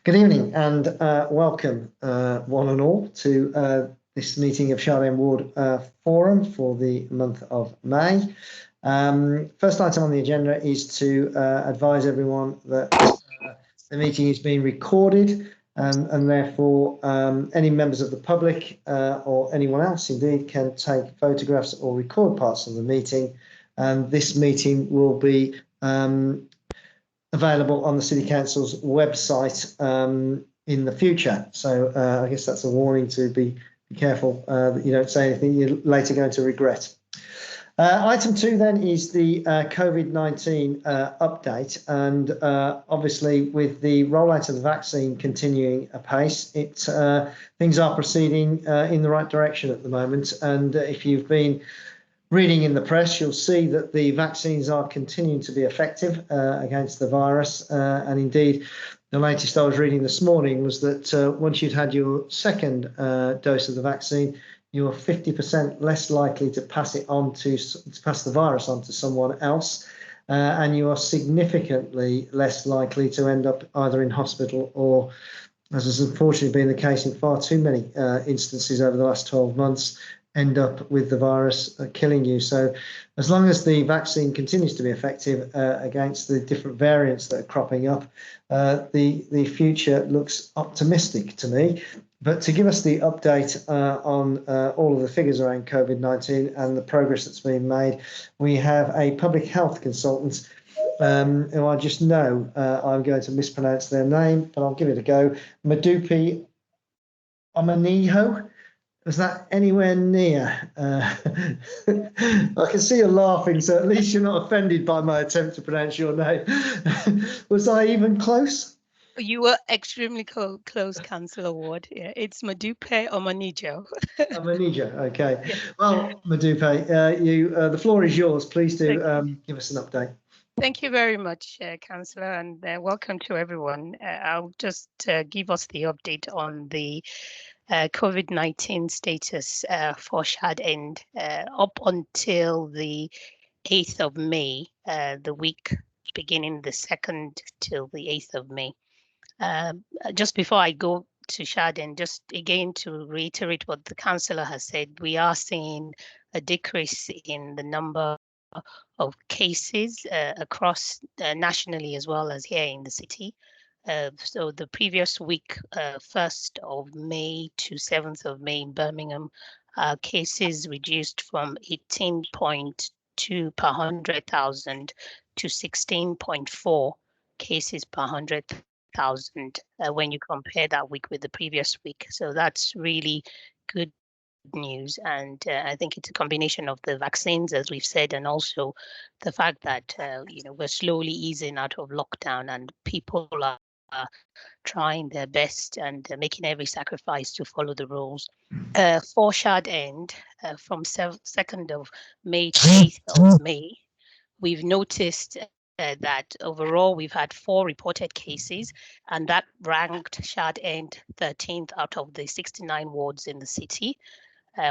Good evening and welcome one and all to this meeting of Cllr Ward Forum for the month of May. First item on the agenda is to advise everyone that the meeting is being recorded and therefore any members of the public or anyone else indeed can take photographs or record parts of the meeting, and this meeting will be available on the City Council's website in the future. So I guess that's a warning to be careful that you don't say anything you're later going to regret. Item 2 then is the COVID-19 update, and obviously with the rollout of the vaccine continuing apace, things are proceeding in the right direction at the moment. And if you've been reading in the press, you'll see that the vaccines are continuing to be effective against the virus. And indeed, the latest I was reading this morning was that once you'd had your second dose of the vaccine, you're 50% less likely to pass the virus on to someone else. And you are significantly less likely to end up either in hospital or, as has unfortunately been the case in far too many instances over the last 12 months, end up with the virus killing you. So as long as the vaccine continues to be effective against the different variants that are cropping up, the future looks optimistic to me. But to give us the update on all of the figures around COVID-19 and the progress that's been made, we have a public health consultant who I just know I'm going to mispronounce their name, but I'll give it a go. Madupi Omaniho. Was that anywhere near? I can see you laughing, so at least you're not offended by my attempt to pronounce your name. Was I even close? You were extremely close, Councillor Ward. Yeah, it's Madupe Omanijo. Omanijo, okay. Yeah. Well, Madupe, the floor is yours. Please do give us an update. Thank you very much, Councillor, and welcome to everyone. I'll just give us the update on the COVID-19 status for Shad End up until the 8th of May, the week beginning the 2nd till the 8th of May. Just before I go to Shad End, just again to reiterate what the councillor has said, we are seeing a decrease in the number of cases across nationally as well as here in the city. So the previous week, 1st of May to 7th of May in Birmingham, cases reduced from 18.2 per 100,000 to 16.4 cases per 100,000 when you compare that week with the previous week. So that's really good news, and I think it's a combination of the vaccines, as we've said, and also the fact that we're slowly easing out of lockdown and people are trying their best and making every sacrifice to follow the rules. For Shad End, from 2nd of May to 8th of May, we've noticed that overall we've had 4 reported cases, and that ranked Shad End 13th out of the 69 wards in the city,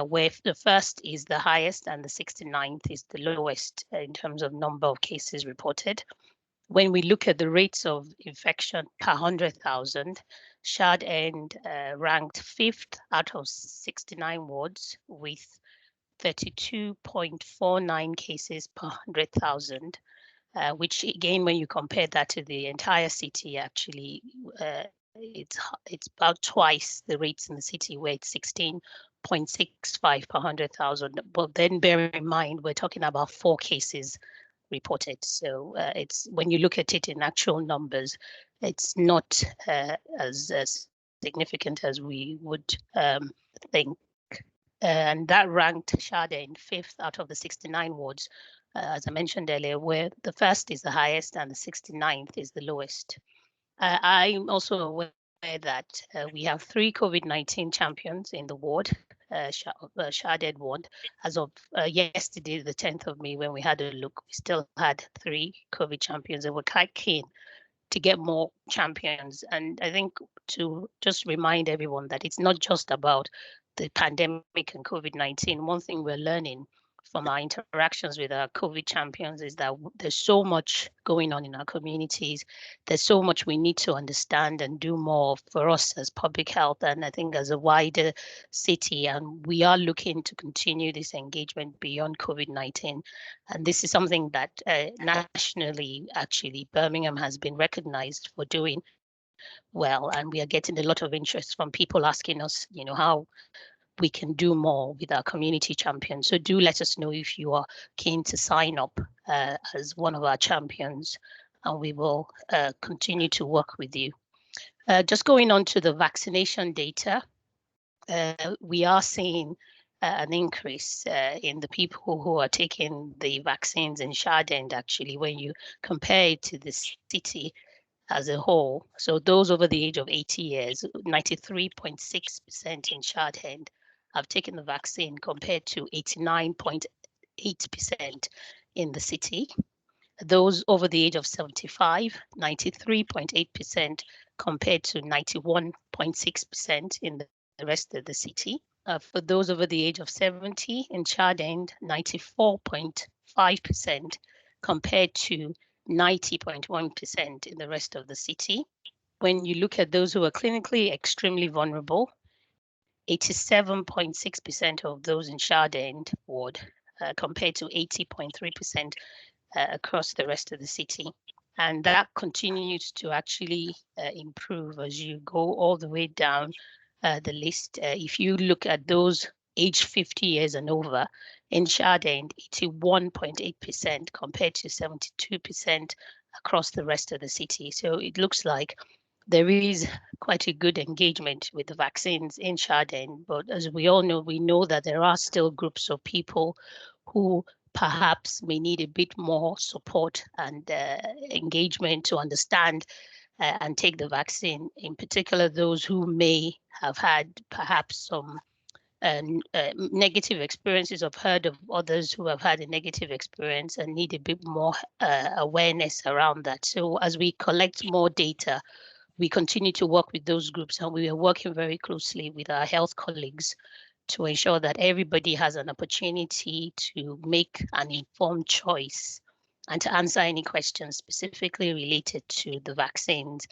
where the first is the highest and the 69th is the lowest in terms of number of cases reported. When we look at the rates of infection per 100,000, Shad End ranked 5th out of 69 wards with 32.49 cases per 100,000, which again, when you compare that to the entire city, actually, it's about twice the rates in the city, where it's 16.65 per 100,000. But then bear in mind, we're talking about 4 cases reported. So it's, when you look at it in actual numbers, it's not as significant as we would think. And that ranked Shad End 5th out of the 69 wards, as I mentioned earlier, where the first is the highest and the 69th is the lowest. I'm also aware that we have 3 COVID-19 champions in the ward, Shad End ward. As of yesterday, the 10th of May, when we had a look, we still had 3 COVID champions, and we're quite keen to get more champions. And I think to just remind everyone that it's not just about the pandemic and COVID-19. One thing we're learning from our interactions with our COVID champions is that there's so much going on in our communities. There's so much we need to understand and do more for us as public health, and I think as a wider city. And we are looking to continue this engagement beyond COVID-19. And this is something that nationally, actually, Birmingham has been recognized for doing well. And we are getting a lot of interest from people asking us, how we can do more with our community champions. So do let us know if you are keen to sign up as one of our champions, and we will continue to work with you. Just going on to the vaccination data, we are seeing an increase in the people who are taking the vaccines in Shard End, actually, when you compare it to the city as a whole. So those over the age of 80 years, 93.6% in Shard End have taken the vaccine compared to 89.8% in the city. Those over the age of 75, 93.8% compared to 91.6% in the rest of the city. For those over the age of 70 in Shard End, 94.5% compared to 90.1% in the rest of the city. When you look at those who are clinically extremely vulnerable, 87.6% of those in Shard End ward compared to 80.3% across the rest of the city. And that continues to actually improve as you go all the way down the list. If you look at those aged 50 years and over, in Shard End, 81.8% compared to 72% across the rest of the city. So it looks like there is quite a good engagement with the vaccines in Shard End. But as we all know, we know that there are still groups of people who perhaps may need a bit more support and engagement to understand and take the vaccine, in particular those who may have had perhaps some negative experiences. I've heard of others who have had a negative experience and need a bit more awareness around that. So as we collect more data, we continue to work with those groups, and we are working very closely with our health colleagues to ensure that everybody has an opportunity to make an informed choice and to answer any questions specifically related to the vaccines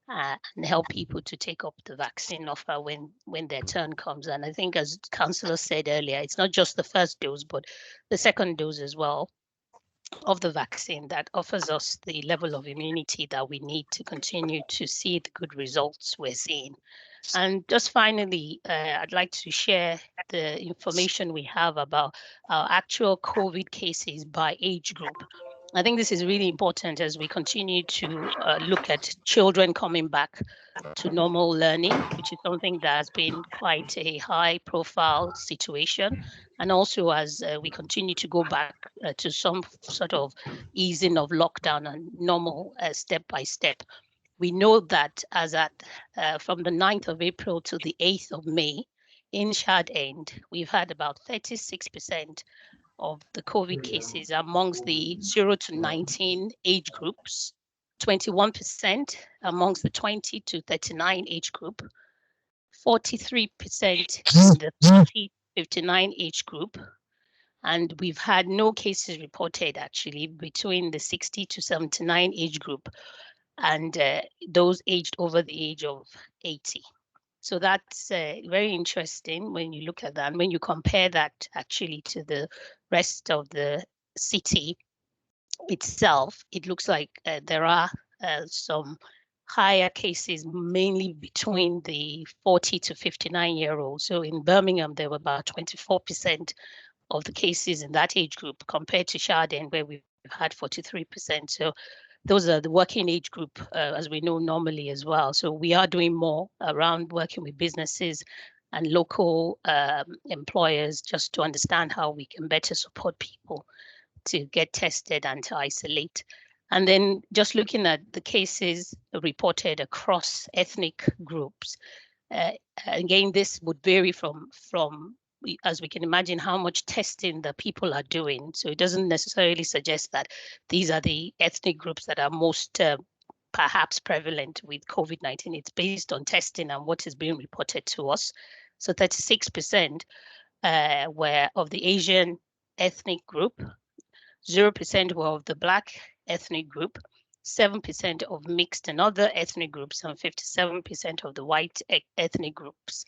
and help people to take up the vaccine offer when their turn comes. And I think, as Councillor said earlier, it's not just the first dose, but the second dose as well of the vaccine that offers us the level of immunity that we need to continue to see the good results we're seeing. And just finally, I'd like to share the information we have about our actual COVID cases by age group. I think this is really important as we continue to look at children coming back to normal learning, which is something that has been quite a high profile situation. And also as we continue to go back to some sort of easing of lockdown and normal step by step. We know that as at from the 9th of April to the 8th of May, in Shard End, we've had about 36% of the COVID cases amongst the 0 to 19 age groups, 21% amongst the 20 to 39 age group, 43% in the 50 to 59 age group, and we've had no cases reported actually between the 60 to 79 age group and those aged over the age of 80. So that's very interesting when you look at that. And when you compare that actually to the rest of the city itself, it looks like there are some higher cases, mainly between the 40 to 59-year-olds. So in Birmingham, there were about 24% of the cases in that age group compared to Shard End, where we've had 43%. So those are the working age group, as we know normally as well. So we are doing more around working with businesses and local employers just to understand how we can better support people to get tested and to isolate. And then just looking at the cases reported across ethnic groups, again, this would vary from as we can imagine, how much testing the people are doing. So it doesn't necessarily suggest that these are the ethnic groups that are most perhaps prevalent with COVID-19. It's based on testing and what is being reported to us. So 36% were of the Asian ethnic group, 0% were of the Black ethnic group, 7% of mixed and other ethnic groups, and 57% of the white ethnic groups.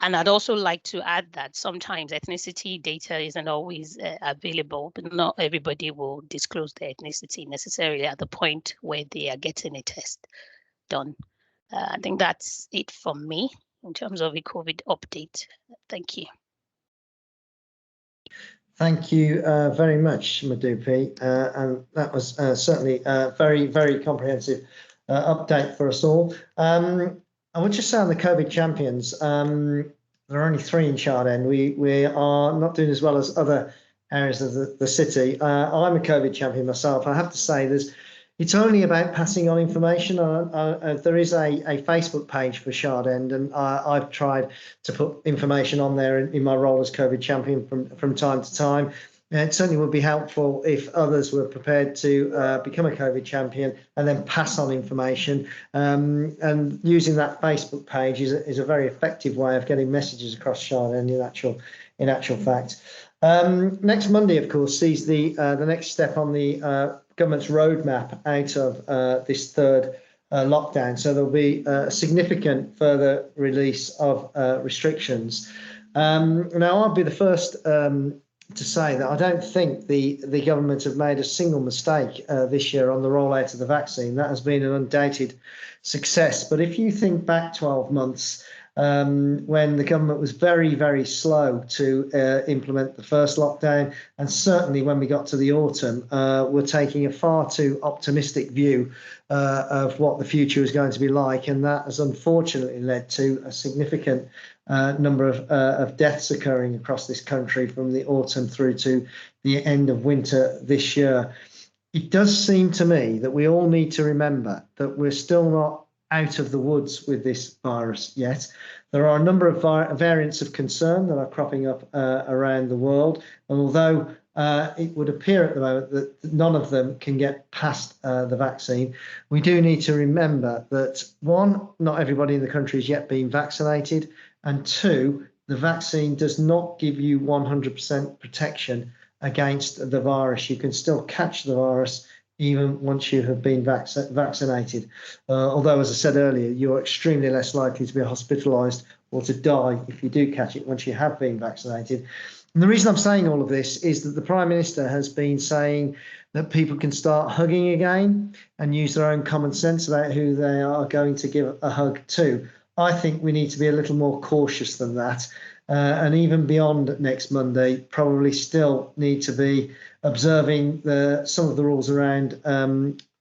And I'd also like to add that sometimes ethnicity data isn't always available, but not everybody will disclose their ethnicity necessarily at the point where they are getting a test done. I think that's it from me in terms of a COVID update. Thank you. Thank you very much, Madupi, and that was certainly a very, very comprehensive update for us all. I would just say on the COVID champions, there are only 3 in Shard End. We are not doing as well as other areas of the city. I'm a COVID champion myself. I have to say it's only about passing on information. There is a Facebook page for Shard End, and I've tried to put information on there in my role as COVID champion from time to time. It certainly would be helpful if others were prepared to become a COVID champion and then pass on information. And using that Facebook page is a very effective way of getting messages across Shard End in actual fact. Next Monday, of course, sees the next step on the government's roadmap out of this third lockdown. So there'll be a significant further release of restrictions. Now, I'll be the first to say that I don't think the government have made a single mistake this year on the rollout of the vaccine. That has been an undoubted success. But if you think back 12 months, when the government was very, very slow to implement the first lockdown, and certainly when we got to the autumn, we're taking a far too optimistic view of what the future is going to be like, and that has unfortunately led to a significant number of deaths occurring across this country from the autumn through to the end of winter this year. It does seem to me that we all need to remember that we're still not out of the woods with this virus yet. There are a number of variants of concern that are cropping up around the world, and although it would appear at the moment that none of them can get past the vaccine, we do need to remember that, one, not everybody in the country has yet been vaccinated, and two, the vaccine does not give you 100% protection against the virus. You can still catch the virus even once you have been vaccinated. Although, as I said earlier, you're extremely less likely to be hospitalised or to die if you do catch it once you have been vaccinated. And the reason I'm saying all of this is that the Prime Minister has been saying that people can start hugging again and use their own common sense about who they are going to give a hug to. I think we need to be a little more cautious than that. And even beyond next Monday, probably still need to be observing some of the rules around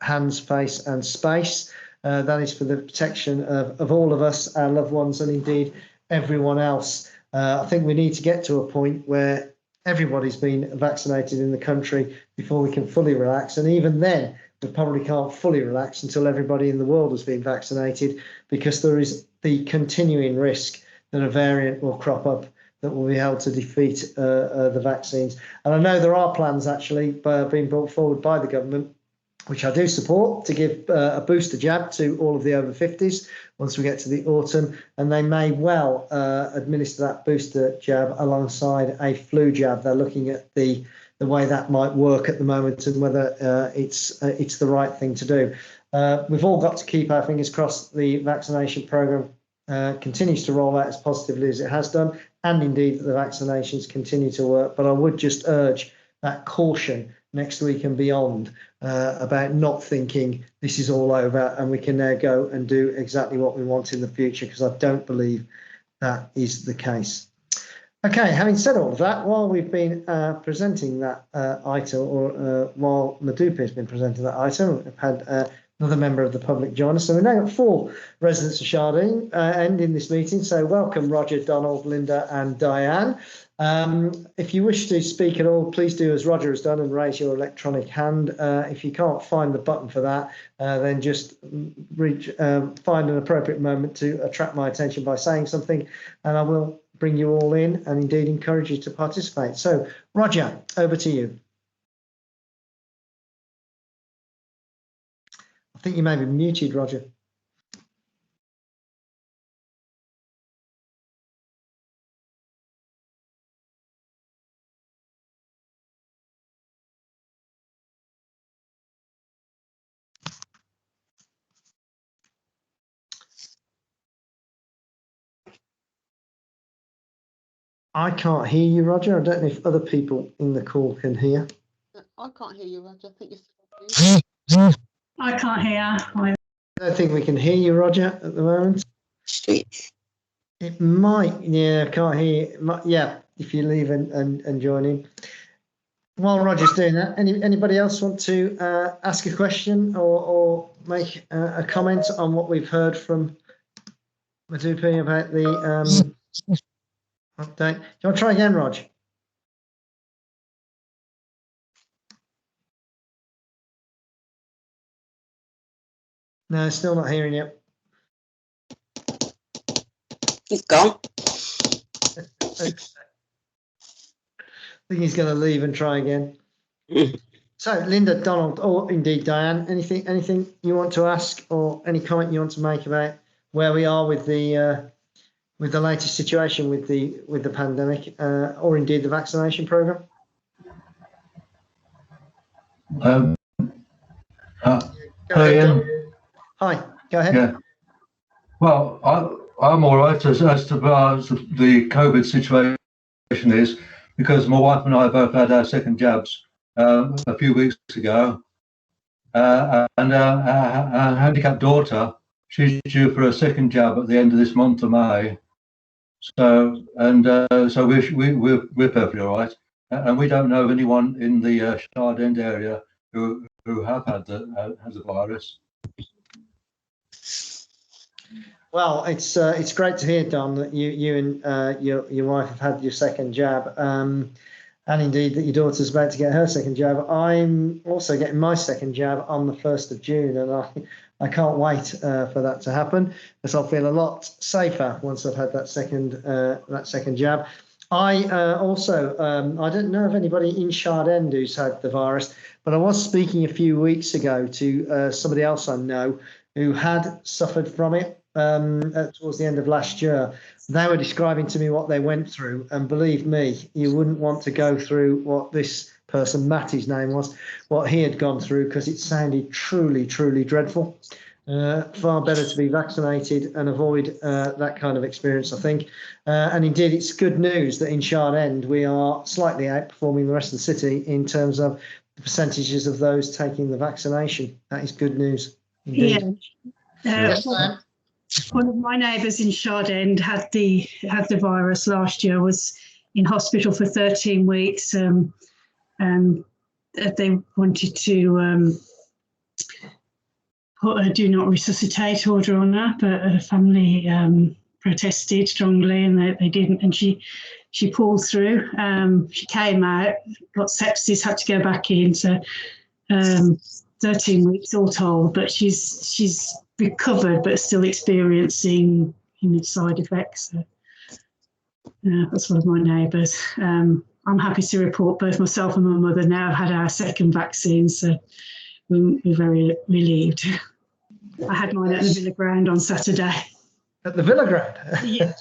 hands, face and space. That is for the protection of all of us, our loved ones, and indeed everyone else. I think we need to get to a point where everybody's been vaccinated in the country before we can fully relax. And even then, we probably can't fully relax until everybody in the world has been vaccinated, because there is the continuing risk that a variant will crop up that will be able to defeat the vaccines. And I know there are plans actually being brought forward by the government, which I do support, to give a booster jab to all of the over 50s once we get to the autumn. And they may well administer that booster jab alongside a flu jab. They're looking at the way that might work at the moment and whether it's the right thing to do. We've all got to keep our fingers crossed the vaccination programme continues to roll out as positively as it has done, and indeed that the vaccinations continue to work. But I would just urge that caution next week and beyond about not thinking this is all over and we can now go and do exactly what we want in the future, because I don't believe that is the case. Okay, having said all of that, while we've been presenting that item, or while Madupi has been presenting that item, we've had another member of the public join us. So we've now got 4 residents of Shard End in this meeting. So welcome, Roger, Donald, Linda and Diane. If you wish to speak at all, please do as Roger has done and raise your electronic hand. If you can't find the button for that, then just find an appropriate moment to attract my attention by saying something, and I will bring you all in and indeed encourage you to participate. So, Roger, over to you. I think you may be muted, Roger. I can't hear you, Roger. I don't know if other people in the call can hear. I can't hear you, Roger. I think you're. I can't hear. I don't think we can hear you, Roger, at the moment. It might, yeah, can't hear you. Yeah, if you leave and join in. While Roger's doing that, anybody else want to ask a question or make a comment on what we've heard from Madupi about the update? Do you want to try again, Rog? No, still not hearing you. He's gone. I think he's going to leave and try again. So, Linda, Donald, or indeed Diane, anything you want to ask or any comment you want to make about where we are with the latest situation with the pandemic, or indeed the vaccination program? Hi, go ahead. Yeah. Well, I'm all right as to the COVID situation is, because my wife and I both had our second jabs a few weeks ago, and our handicapped daughter, she's due for a second jab at the end of this month of May. So we're perfectly all right, and we don't know of anyone in the Shard End area who have had the virus. Well, it's great to hear, Don, that you and your wife have had your second jab, and indeed that your daughter's about to get her second jab. I'm also getting my second jab on the 1st of June, and I can't wait for that to happen, as I'll feel a lot safer once I've had that second jab. I also I don't know of anybody in Shard End who's had the virus, but I was speaking a few weeks ago to somebody else I know who had suffered from it towards the end of last year. They were describing to me what they went through, and believe me, you wouldn't want to go through what this person, Matty's name was, what he had gone through, because it sounded truly, truly dreadful. Far better to be vaccinated and avoid that kind of experience, I think. And indeed, it's good news that in Shard End we are slightly outperforming the rest of the city in terms of the percentages of those taking the vaccination. That is good news indeed. Yeah. One of my neighbours in Shard End had the virus last year, was in hospital for 13 weeks, and they wanted to put a do not resuscitate order on her, but her family protested strongly, and they didn't, and she pulled through. She came out, got sepsis, had to go back in, so 13 weeks all told, but she's recovered but still experiencing side effects. So, that's one of my neighbours. I'm happy to report both myself and my mother now have had our second vaccine, so we're very relieved. I had mine at the Villa Ground on Saturday. At the Villa Ground? Yeah.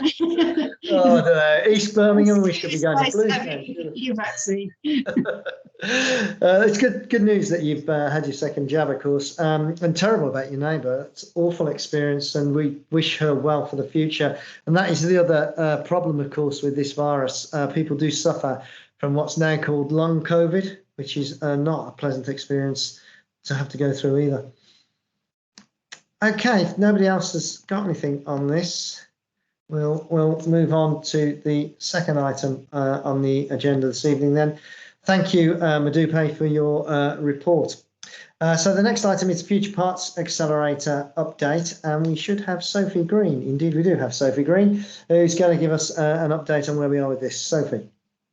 Oh, I don't know. East Birmingham, we should be going to Blues now. Your vaccine. It's good news that you've had your second jab, of course, and terrible about your neighbour. It's an awful experience, and we wish her well for the future. And that is the other problem, of course, with this virus. People do suffer from what's now called long COVID, which is not a pleasant experience to have to go through either. Okay, if nobody else has got anything on this, we'll move on to the second item on the agenda this evening then. Thank you, Madupe, for your report. So the next item is Future Parts Accelerator update, and we should have Sophie Green. Indeed, we do have Sophie Green, who's going to give us an update on where we are with this. Sophie.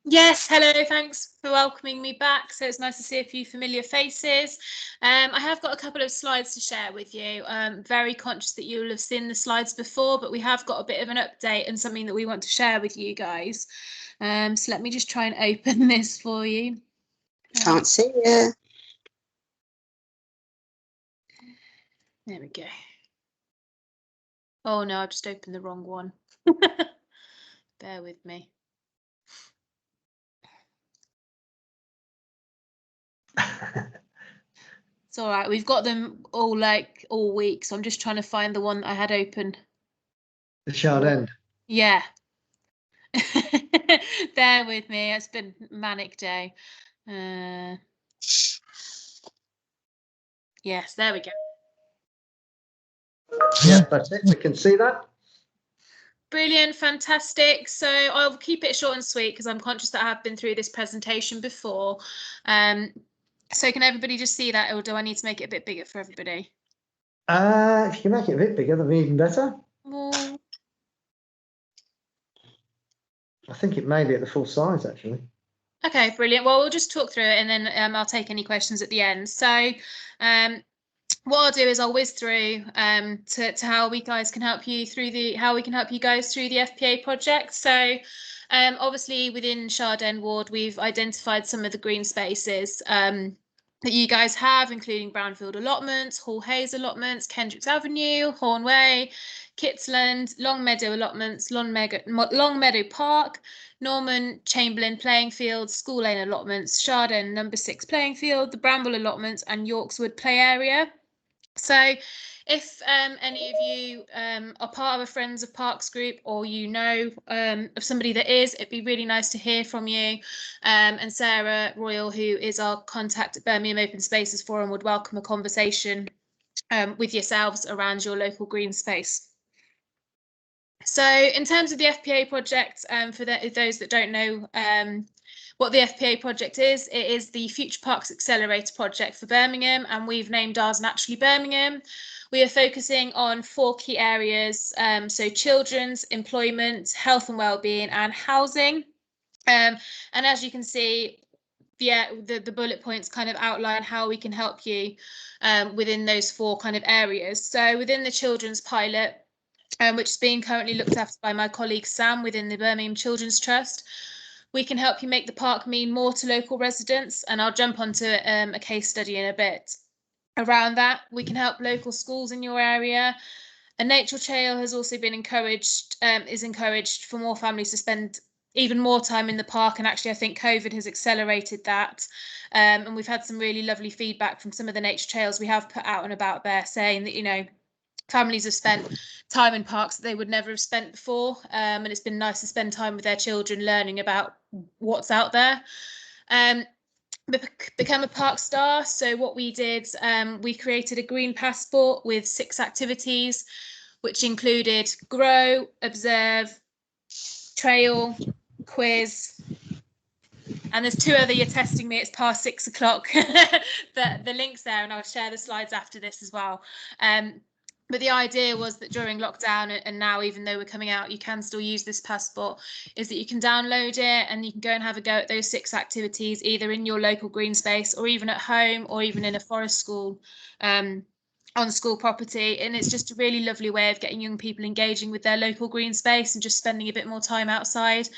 Yes, hello, thanks for welcoming me back. So it's nice to see a few familiar faces. I have got a couple of slides to share with you. I'm very conscious that you'll have seen the slides before, but we have got a bit of an update and something that we want to share with you guys. So let me just try and open this for you. Can't see it. There we go. Oh no, I've just opened the wrong one. Bear with me. It's all right. We've got them all week, so I'm just trying to find the one that I had open. The Shard End. Yeah. Bear with me, it's been a manic day. Yes, there we go. Yeah, that's it. We can see that. Brilliant, fantastic. So I'll keep it short and sweet because I'm conscious that I have been through this presentation before. So can everybody just see that, or do I need to make it a bit bigger for everybody? If you can make it a bit bigger, that'd be even better. More. I think it may be at the full size, actually. Okay, brilliant. Well, we'll just talk through it and then I'll take any questions at the end. So what I'll do is I'll whiz through to how we guys can help you through how we can help you guys through the FPA project. So obviously within Shard End Ward, we've identified some of the green spaces that you guys have, including Brownfield allotments, Hall Hayes allotments, Kendricks Avenue, Horn Way, Kitsland, Long Meadow allotments, Long Meadow Park, Norman Chamberlain playing field, School Lane allotments, Shard End number 6 playing field, the Bramble allotments and Yorkswood play area. So if any of you are part of a Friends of Parks group, or you know of somebody that is, it'd be really nice to hear from you. And Sarah Royal, who is our contact at Birmingham Open Spaces Forum, would welcome a conversation with yourselves around your local green space. So in terms of the FPA project, for those that don't know what the FPA project is, it is the Future Parks Accelerator project for Birmingham, and we've named ours Naturally Birmingham. We are focusing on 4 key areas, so children's, employment, health and wellbeing, and housing. And as you can see, the bullet points kind of outline how we can help you within those 4 kind of areas. So within the children's pilot, which is being currently looked after by my colleague Sam within the Birmingham Children's Trust, we can help you make the park mean more to local residents, and I'll jump onto a case study in a bit. Around that, we can help local schools in your area. A nature trail has also been encouraged, is encouraged for more families to spend even more time in the park, and actually I think COVID has accelerated that. And we've had some really lovely feedback from some of the nature trails we have put out and about there, saying that, you know, families have spent time in parks that they would never have spent before, and it's been nice to spend time with their children learning about what's out there. Become a park star. So what we did, we created a green passport with 6 activities, which included grow, observe, trail, quiz, and there's 2 other. You're testing me, it's past 6 o'clock. The link's there, and I'll share the slides after this as well. But the idea was that during lockdown, and now even though we're coming out, you can still use this passport, is that you can download it and you can go and have a go at those 6 activities, either in your local green space or even at home or even in a forest school on school property. And it's just a really lovely way of getting young people engaging with their local green space and just spending a bit more time outside,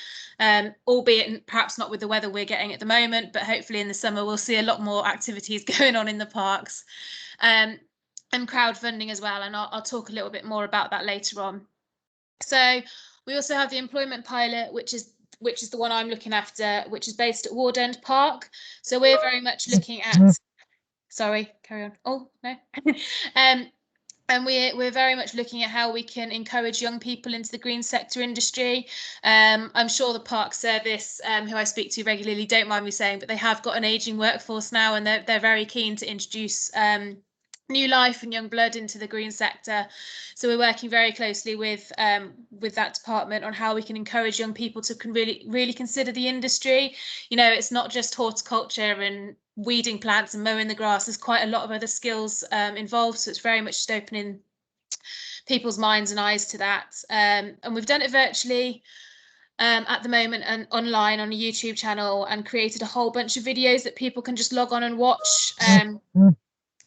albeit perhaps not with the weather we're getting at the moment, but hopefully in the summer we'll see a lot more activities going on in the parks. And crowdfunding as well, and I'll talk a little bit more about that later on. So we also have the employment pilot, which is the one I'm looking after, which is based at Ward End Park. So we're very much looking at, sorry, carry on. Oh no. And we're very much looking at how we can encourage young people into the green sector industry. I'm sure the Park Service, who I speak to regularly, don't mind me saying, but they have got an ageing workforce now, and they're very keen to introduce new life and young blood into the green sector. So we're working very closely with that department on how we can encourage young people to really consider the industry. You know, it's not just horticulture and weeding plants and mowing the grass. There's quite a lot of other skills involved, so it's very much just opening people's minds and eyes to that. And we've done it virtually at the moment and online on a YouTube channel, and created a whole bunch of videos that people can just log on and watch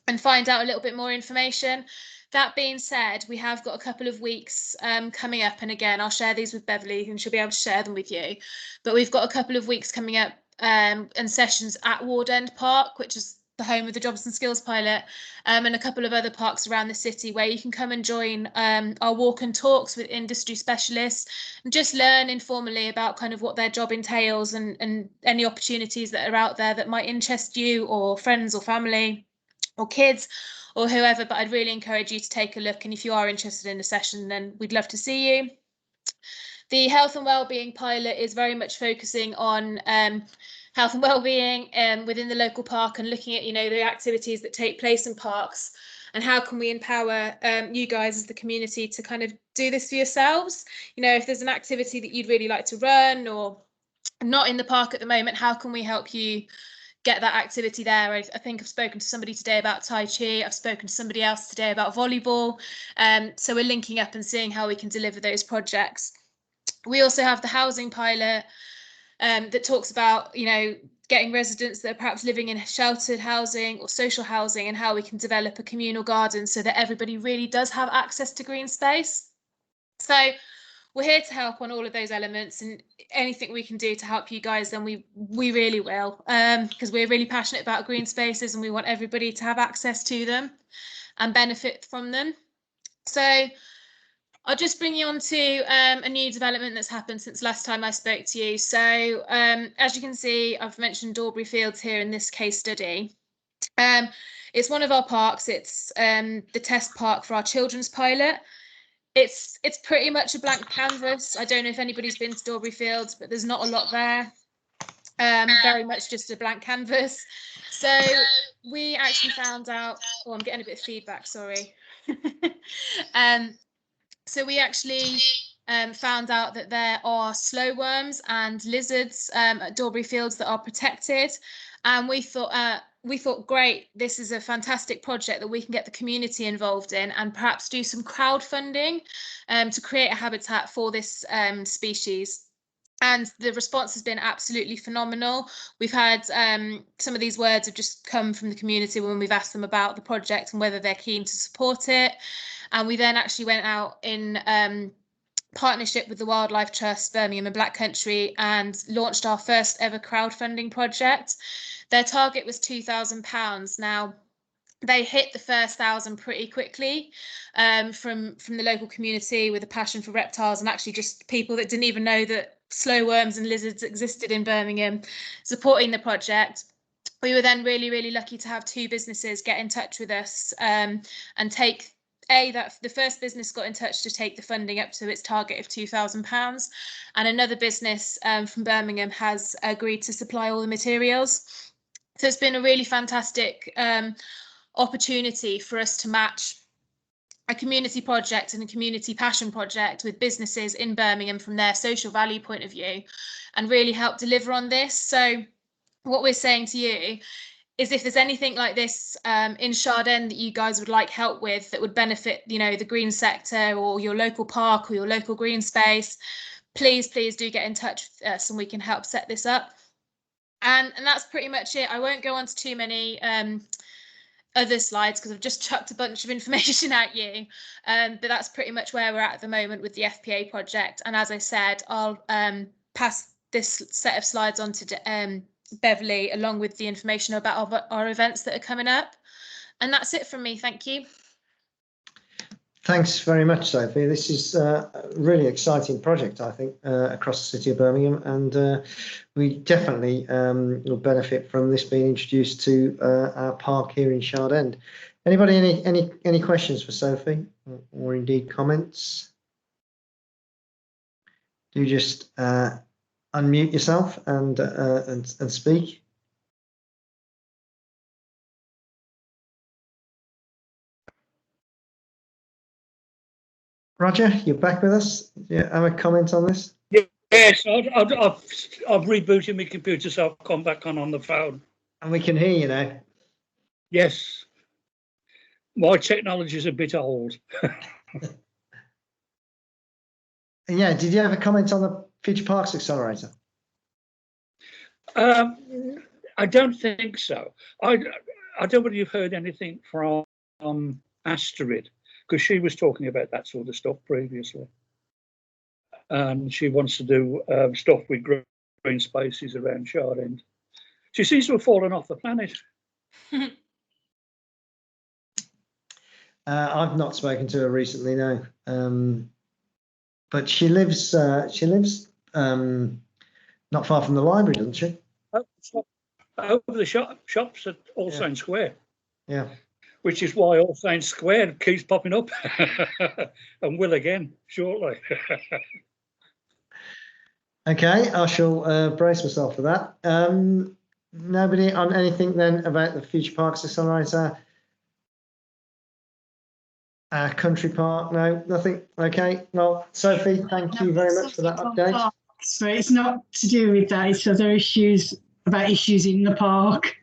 and find out a little bit more information. That being said, we have got a couple of weeks coming up, and again, I'll share these with Beverly and she'll be able to share them with you. But we've got a couple of weeks coming up and sessions at Ward End Park, which is the home of the Jobs and Skills Pilot, and a couple of other parks around the city, where you can come and join our walk and talks with industry specialists and just learn informally about kind of what their job entails and any opportunities that are out there that might interest you or friends or family or kids or whoever. But I'd really encourage you to take a look, and if you are interested in a session, then we'd love to see you. The health and wellbeing pilot is very much focusing on health and wellbeing within the local park, and looking at, you know, the activities that take place in parks, and how can we empower you guys as the community to kind of do this for yourselves. You know, if there's an activity that you'd really like to run or not in the park at the moment, how can we help you get that activity there? I think I've spoken to somebody today about Tai Chi. I've spoken to somebody else today about volleyball. So we're linking up and seeing how we can deliver those projects. We also have the housing pilot that talks about, you know, getting residents that are perhaps living in sheltered housing or social housing, and how we can develop a communal garden so that everybody really does have access to green space. So we're here to help on all of those elements, and anything we can do to help you guys, then we really will, because we're really passionate about green spaces and we want everybody to have access to them and benefit from them. So I'll just bring you on to a new development that's happened since last time I spoke to you. So as you can see, I've mentioned Dorbury Fields here in this case study. It's one of our parks. It's the test park for our children's pilot. It's pretty much a blank canvas. I don't know if anybody's been to Dorbury Fields, but there's not a lot there. Very much just a blank canvas. So we actually found out, oh, I'm getting a bit of feedback, sorry. So we actually found out that there are slow worms and lizards at Dorbury Fields that are protected, and we thought, great, this is a fantastic project that we can get the community involved in, and perhaps do some crowdfunding to create a habitat for this species. And the response has been absolutely phenomenal. We've had some of these words have just come from the community when we've asked them about the project and whether they're keen to support it. And we then actually went out in partnership with the Wildlife Trust, Birmingham and Black Country, and launched our first ever crowdfunding project. Their target was £2,000. Now, they hit the first 1,000 pretty quickly from the local community with a passion for reptiles, and actually just people that didn't even know that slow worms and lizards existed in Birmingham supporting the project. We were then really lucky to have 2 businesses get in touch with us and take the first business got in touch to take the funding up to its target of £2,000, and another business from Birmingham has agreed to supply all the materials. So it's been a really fantastic opportunity for us to match a community project and a community passion project with businesses in Birmingham from their social value point of view, and really help deliver on this. So what we're saying to you is, if there's anything like this in Shard End that you guys would like help with, that would benefit, you know, the green sector or your local park or your local green space, please do get in touch with us and we can help set this up. And that's pretty much it. I won't go on to too many other slides because I've just chucked a bunch of information at you, but that's pretty much where we're at the moment with the FPA project. And as I said, I'll pass this set of slides on to Beverly, along with the information about our events that are coming up. And that's it from me. Thank you. Thanks very much, Sophie. This is a really exciting project, I think, across the city of Birmingham, and we definitely will benefit from this being introduced to our park here in Shard End. Anybody any questions for Sophie, or indeed comments? Do just unmute yourself and speak. Roger, you're back with us. Do you have a comment on this? Yes, I've rebooted my computer, so I've come back on the phone. And we can hear you now. Yes, my technology is a bit old. Yeah, did you have a comment on the Future Parks Accelerator? I don't think so. I don't know whether you've heard anything from Astrid, because she was talking about that sort of stuff previously. And she wants to do stuff with green spaces around Shard End. She seems to have fallen off the planet. I've not spoken to her recently, no. But she lives not far from the library, doesn't she? Over the shops at All Saints Square. Yeah. Which is why All Saints Square keeps popping up and will again shortly. Okay, I shall brace myself for that. Nobody on anything then about the future parks of Sunrise? Country park? No, nothing. Okay. Well, Sophie, thank you very much for that update. So it's not to do with that. It's other issues about issues in the park.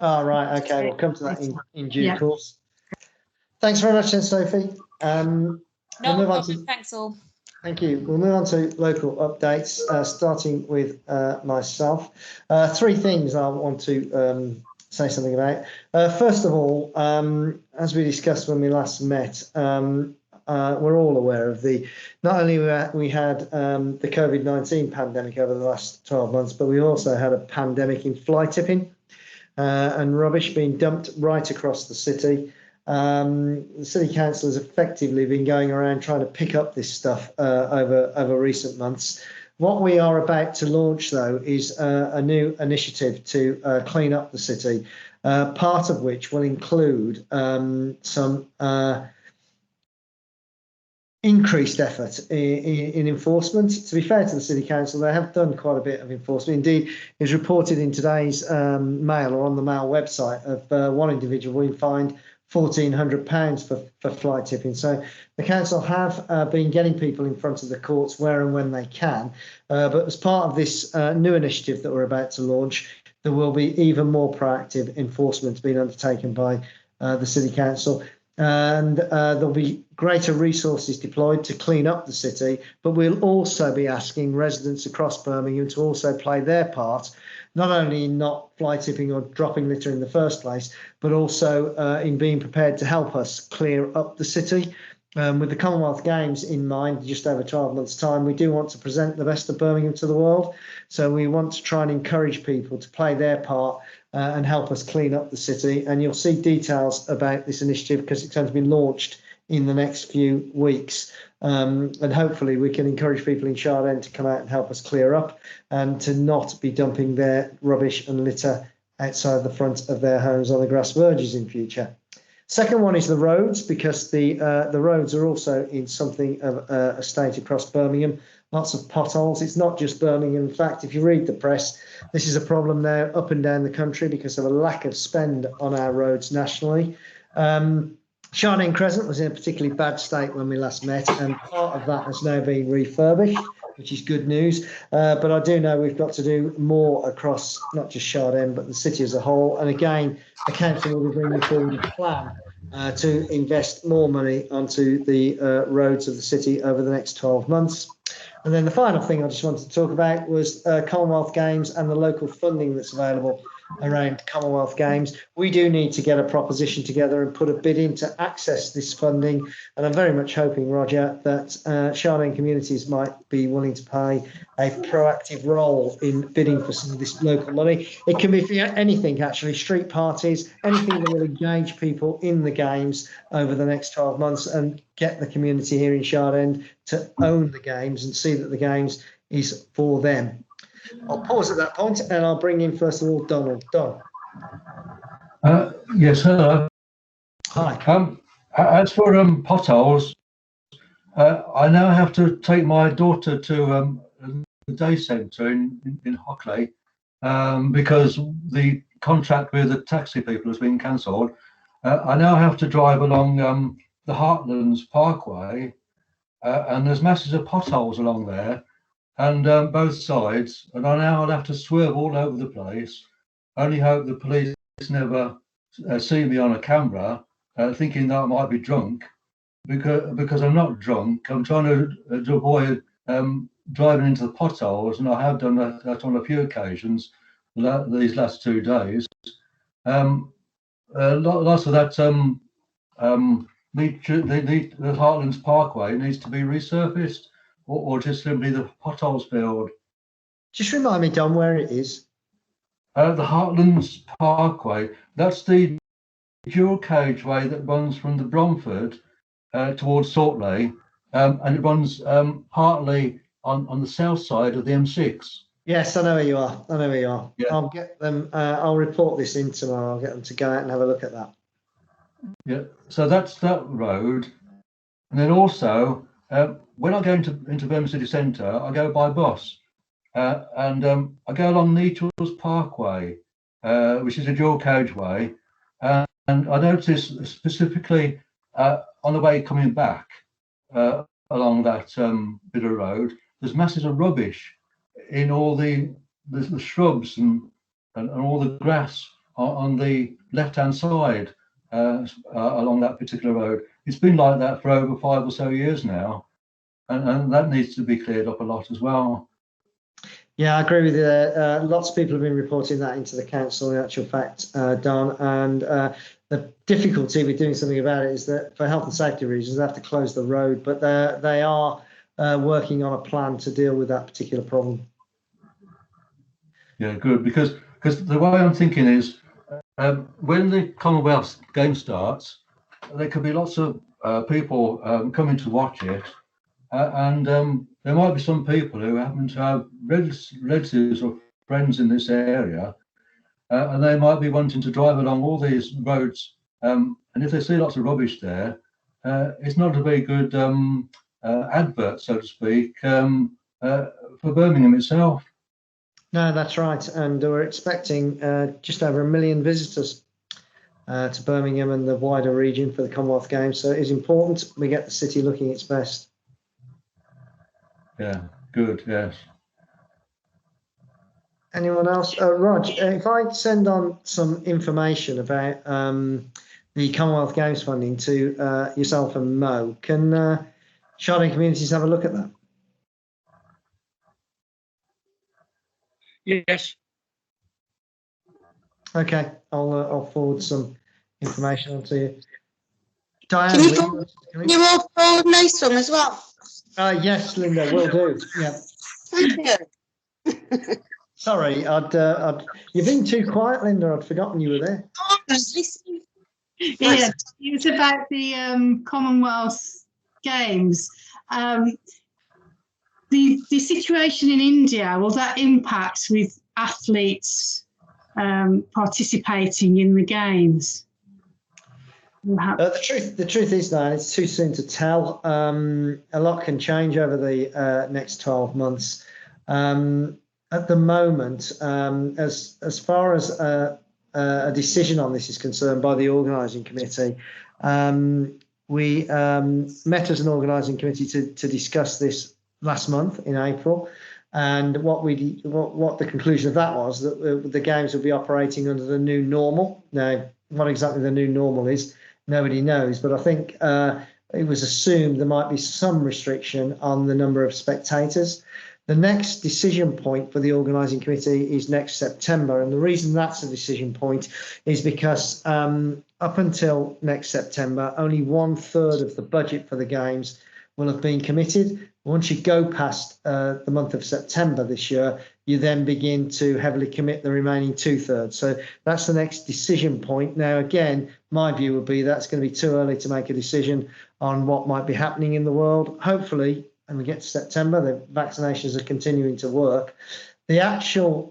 Oh, right. Okay. We'll come to that in due course. Thanks very much then, Sophie. No problem. Thanks all. Thank you. We'll move on to local updates, starting with myself. Three things I want to say something about. First of all, as we discussed when we last met, we're all aware of not only we had the COVID-19 pandemic over the last 12 months, but we also had a pandemic in fly tipping and rubbish being dumped right across the city. The City Council has effectively been going around trying to pick up this stuff over recent months. What we are about to launch, though, is a new initiative to clean up the city, part of which will include some increased effort in enforcement. To be fair to the City Council, they have done quite a bit of enforcement. Indeed, it was reported in today's Mail or on the Mail website of one individual being fined £1,400 for fly tipping. So the council have been getting people in front of the courts where and when they can. But as part of this new initiative that we're about to launch, there will be even more proactive enforcement being undertaken by the City Council. And there'll be greater resources deployed to clean up the city, but we'll also be asking residents across Birmingham to also play their part, not only in not fly tipping or dropping litter in the first place, but also in being prepared to help us clear up the city. With the Commonwealth Games in mind, just over 12 months' time, we do want to present the best of Birmingham to the world. So we want to try and encourage people to play their part and help us clean up the city. And you'll see details about this initiative because it's going to be launched in the next few weeks. And hopefully we can encourage people in Shard End to come out and help us clear up and to not be dumping their rubbish and litter outside the front of their homes on the grass verges in future. Second one is the roads, because the roads are also in something of a state across Birmingham. Lots of potholes. It's not just Birmingham. In fact, if you read the press, this is a problem now up and down the country because of a lack of spend on our roads nationally. Sharnane Crescent was in a particularly bad state when we last met, and part of that has now been refurbished, which is good news. But I do know we've got to do more across not just Sharnane, but the city as a whole. And again, the council will be bringing forward a plan to invest more money onto the roads of the city over the next 12 months. And then the final thing I just wanted to talk about was Commonwealth Games and the local funding that's available around Commonwealth Games. We do need to get a proposition together and put a bid in to access this funding. And I'm very much hoping, Roger, that Sharnane communities might be willing to play a proactive role in bidding for some of this local money. It can be for anything, actually, street parties, anything that will engage people in the games over the next 12 months and get the community here in Shard End to own the games and see that the games is for them. I'll pause at that point and I'll bring in first of all Donald. Don. Yes, hello. Hi. As for potholes, I now have to take my daughter to the day centre in Hockley because the contract with the taxi people has been cancelled. I now have to drive along the Heartlands Parkway and there's masses of potholes along there. And both sides, and I'll have to swerve all over the place. Only hope the police never see me on a camera, thinking that I might be drunk, because I'm not drunk. I'm trying to avoid driving into the potholes, and I have done that on a few occasions these last 2 days. Lots of that the Heartlands Parkway needs to be resurfaced. Or just simply the potholes filled. Just remind me, Don, where it is. The Heartlands Parkway, that's the dual carriageway that runs from the Bromford towards Saltley, and it runs partly on the south side of the M6. Yes, I know where you are. I know where you are. Yeah. I'll get them. I'll report this in tomorrow. I'll get them to go out and have a look at that. Yeah, so that's that road. And then also, when I go into Birmingham City Centre, I go by bus. and I go along Needles Parkway, which is a dual carriageway, and I noticed specifically on the way coming back along that bit of road, there's masses of rubbish in all the shrubs and all the grass on the left-hand side along that particular road. It's been like that for over 5 or so years now, and that needs to be cleared up a lot as well. Yeah, I agree with you there. Lots of people have been reporting that into the council, in actual fact, Don, and the difficulty with doing something about it is that for health and safety reasons, they have to close the road, but they are working on a plan to deal with that particular problem. Yeah, good, because the way I'm thinking is when the Commonwealth game starts, there could be lots of people coming to watch it, and there might be some people who happen to have relatives or friends in this area, and they might be wanting to drive along all these roads, and if they see lots of rubbish there, it's not a very good advert, so to speak, for Birmingham itself. No, that's right, and we're expecting just over 1 million visitors to Birmingham and the wider region for the Commonwealth Games, so it is important we get the city looking its best. Yeah, good, yes. Anyone else? Rog, if I send on some information about the Commonwealth Games funding to yourself and Mo, can Sharding Communities have a look at that? Yes. Okay, I'll forward some information on to you. Diane, Can you all forward me some as well? yes, Linda, will do. Yeah. Thank you. Sorry, you've been too quiet, Linda. I'd forgotten you were there. Oh, I was listening. Yeah, it was about the Commonwealth Games. The situation in India, will that impact with athletes participating in the games? The truth is, Diane, it's too soon to tell. A lot can change over the next 12 months. At the moment, as far as a decision on this is concerned by the organising committee, we met as an organising committee to discuss this last month in April, and what the conclusion of that was that the games will be operating under the new normal. Now, what exactly the new normal is, nobody knows, but I think it was assumed there might be some restriction on the number of spectators. The next decision point for the organising committee is next September, and the reason that's a decision point is because up until next September, only 1/3 of the budget for the games will have been committed. Once you go past the month of September this year, you then begin to heavily commit the remaining 2/3. So that's the next decision point. Now, again, my view would be that's going to be too early to make a decision on what might be happening in the world. Hopefully, when we get to September, the vaccinations are continuing to work. The actual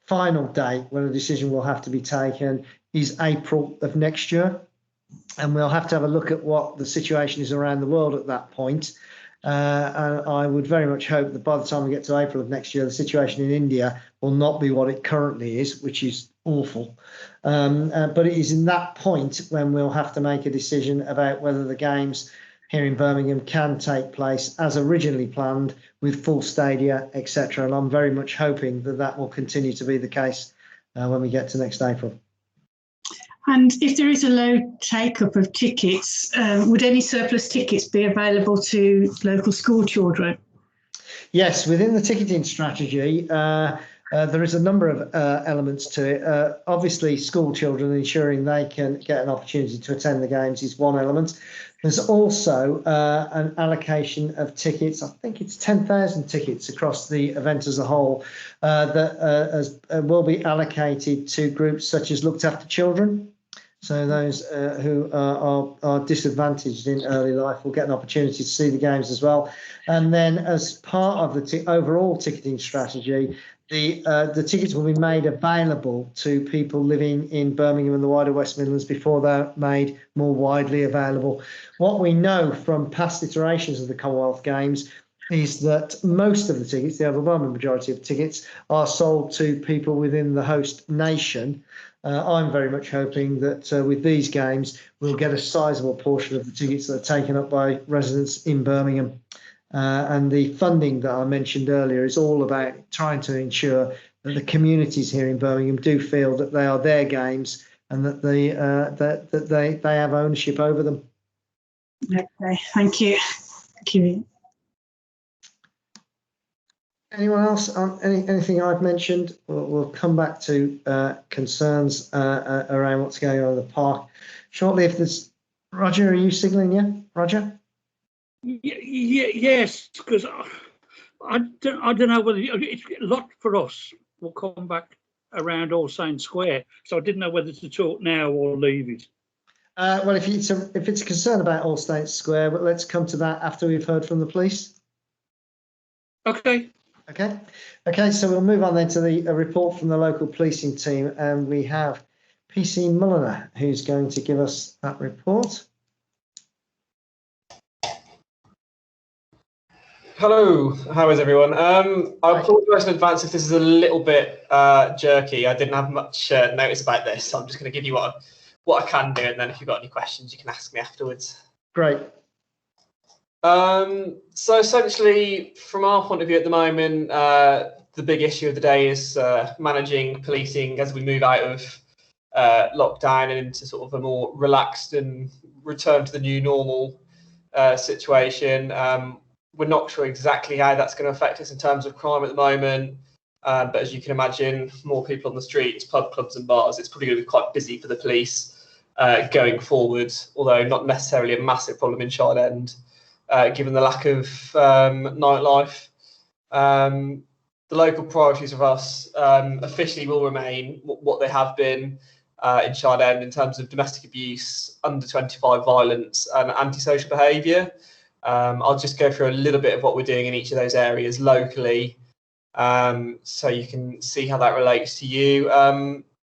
final date when a decision will have to be taken is April of next year. And we'll have to have a look at what the situation is around the world at that point. And I would very much hope that by the time we get to April of next year, the situation in India will not be what it currently is, which is awful. But it is in that point when we'll have to make a decision about whether the games here in Birmingham can take place as originally planned with full stadia, etc. And I'm very much hoping that that will continue to be the case when we get to next April. And if there is a low take-up of tickets, would any surplus tickets be available to local school children? Yes, within the ticketing strategy, there is a number of elements to it. Obviously, school children, ensuring they can get an opportunity to attend the games is one element. There's also an allocation of tickets. I think it's 10,000 tickets across the event as a whole that will be allocated to groups such as looked after children. So those who are disadvantaged in early life will get an opportunity to see the games as well. And then as part of the overall ticketing strategy, the tickets will be made available to people living in Birmingham and the wider West Midlands before they're made more widely available. What we know from past iterations of the Commonwealth Games is that most of the tickets, the overwhelming majority of tickets, are sold to people within the host nation. I'm very much hoping that with these games, we'll get a sizable portion of the tickets that are taken up by residents in Birmingham. And the funding that I mentioned earlier is all about trying to ensure that the communities here in Birmingham do feel that they are their games and that they have ownership over them. Okay, thank you. Thank you. Anyone else on anything I've mentioned? We'll come back to concerns around what's going on in the park shortly. If there's Roger, are you signalling? Yeah, Roger. Yes, because I don't know whether it's a lot for us. We'll come back around All Saints Square, so I didn't know whether to talk now or leave it. Well, if it's a concern about All Saints Square, but let's come to that after we've heard from the police. Okay. Okay. So we'll move on then to the report from the local policing team, and we have PC Mulliner who's going to give us that report. Hello, how is everyone? I apologise in advance if this is a little bit jerky. I didn't have much notice about this, so I'm just going to give you what I can do, and then if you've got any questions, you can ask me afterwards. Great. So essentially, from our point of view at the moment, the big issue of the day is managing policing as we move out of lockdown and into sort of a more relaxed and return to the new normal situation. We're not sure exactly how that's going to affect us in terms of crime at the moment, but as you can imagine, more people on the streets, pub, clubs and bars, it's probably going to be quite busy for the police going forward, although not necessarily a massive problem in Shard End, given the lack of nightlife. The local priorities of us officially will remain what they have been in Shard End in terms of domestic abuse, under 25 violence and antisocial behaviour. I'll just go through a little bit of what we're doing in each of those areas locally, so you can see how that relates to you.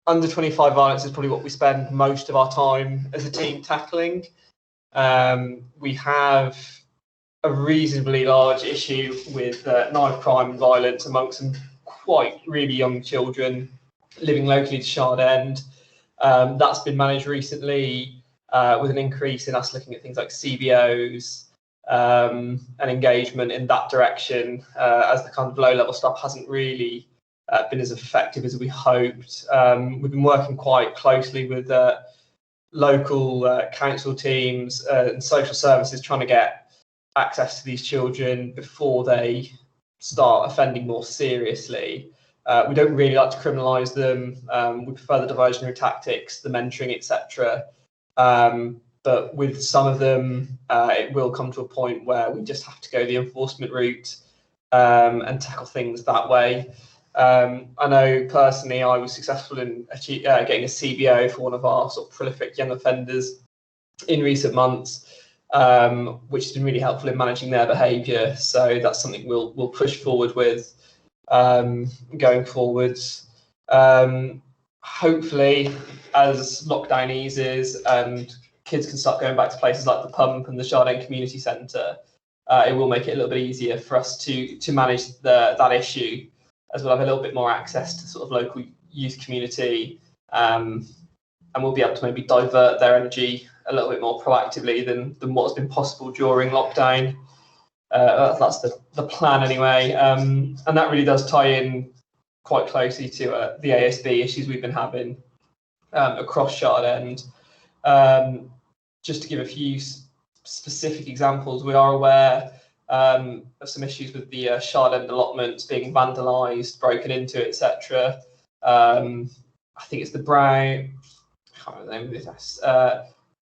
Under 25 violence is probably what we spend most of our time as a team tackling. We have a reasonably large issue with knife crime and violence amongst some quite really young children living locally to Shard End. That's been managed recently with an increase in us looking at things like CBOs, and engagement in that direction, as the kind of low-level stuff hasn't really been as effective as we hoped. We've been working quite closely with local council teams and social services, trying to get access to these children before they start offending more seriously. We don't really like to criminalise them. We prefer the diversionary tactics, the mentoring, etc. But with some of them, it will come to a point where we just have to go the enforcement route and tackle things that way. I know personally I was successful in getting a CBO for one of our sort of prolific young offenders in recent months, which has been really helpful in managing their behaviour. So that's something we'll push forward with going forwards. Hopefully, as lockdown eases and kids can start going back to places like the Pump and the Shard End Community Centre, it will make it a little bit easier for us to manage that issue, as we'll have a little bit more access to sort of local youth community, and we'll be able to maybe divert their energy a little bit more proactively than what's been possible during lockdown. That's the plan anyway, and that really does tie in quite closely to the ASB issues we've been having across Shard End. Just to give a few specific examples, we are aware of some issues with the Shard End allotments being vandalised, broken into, etc. I think it's the Brown, I can't remember the name of this.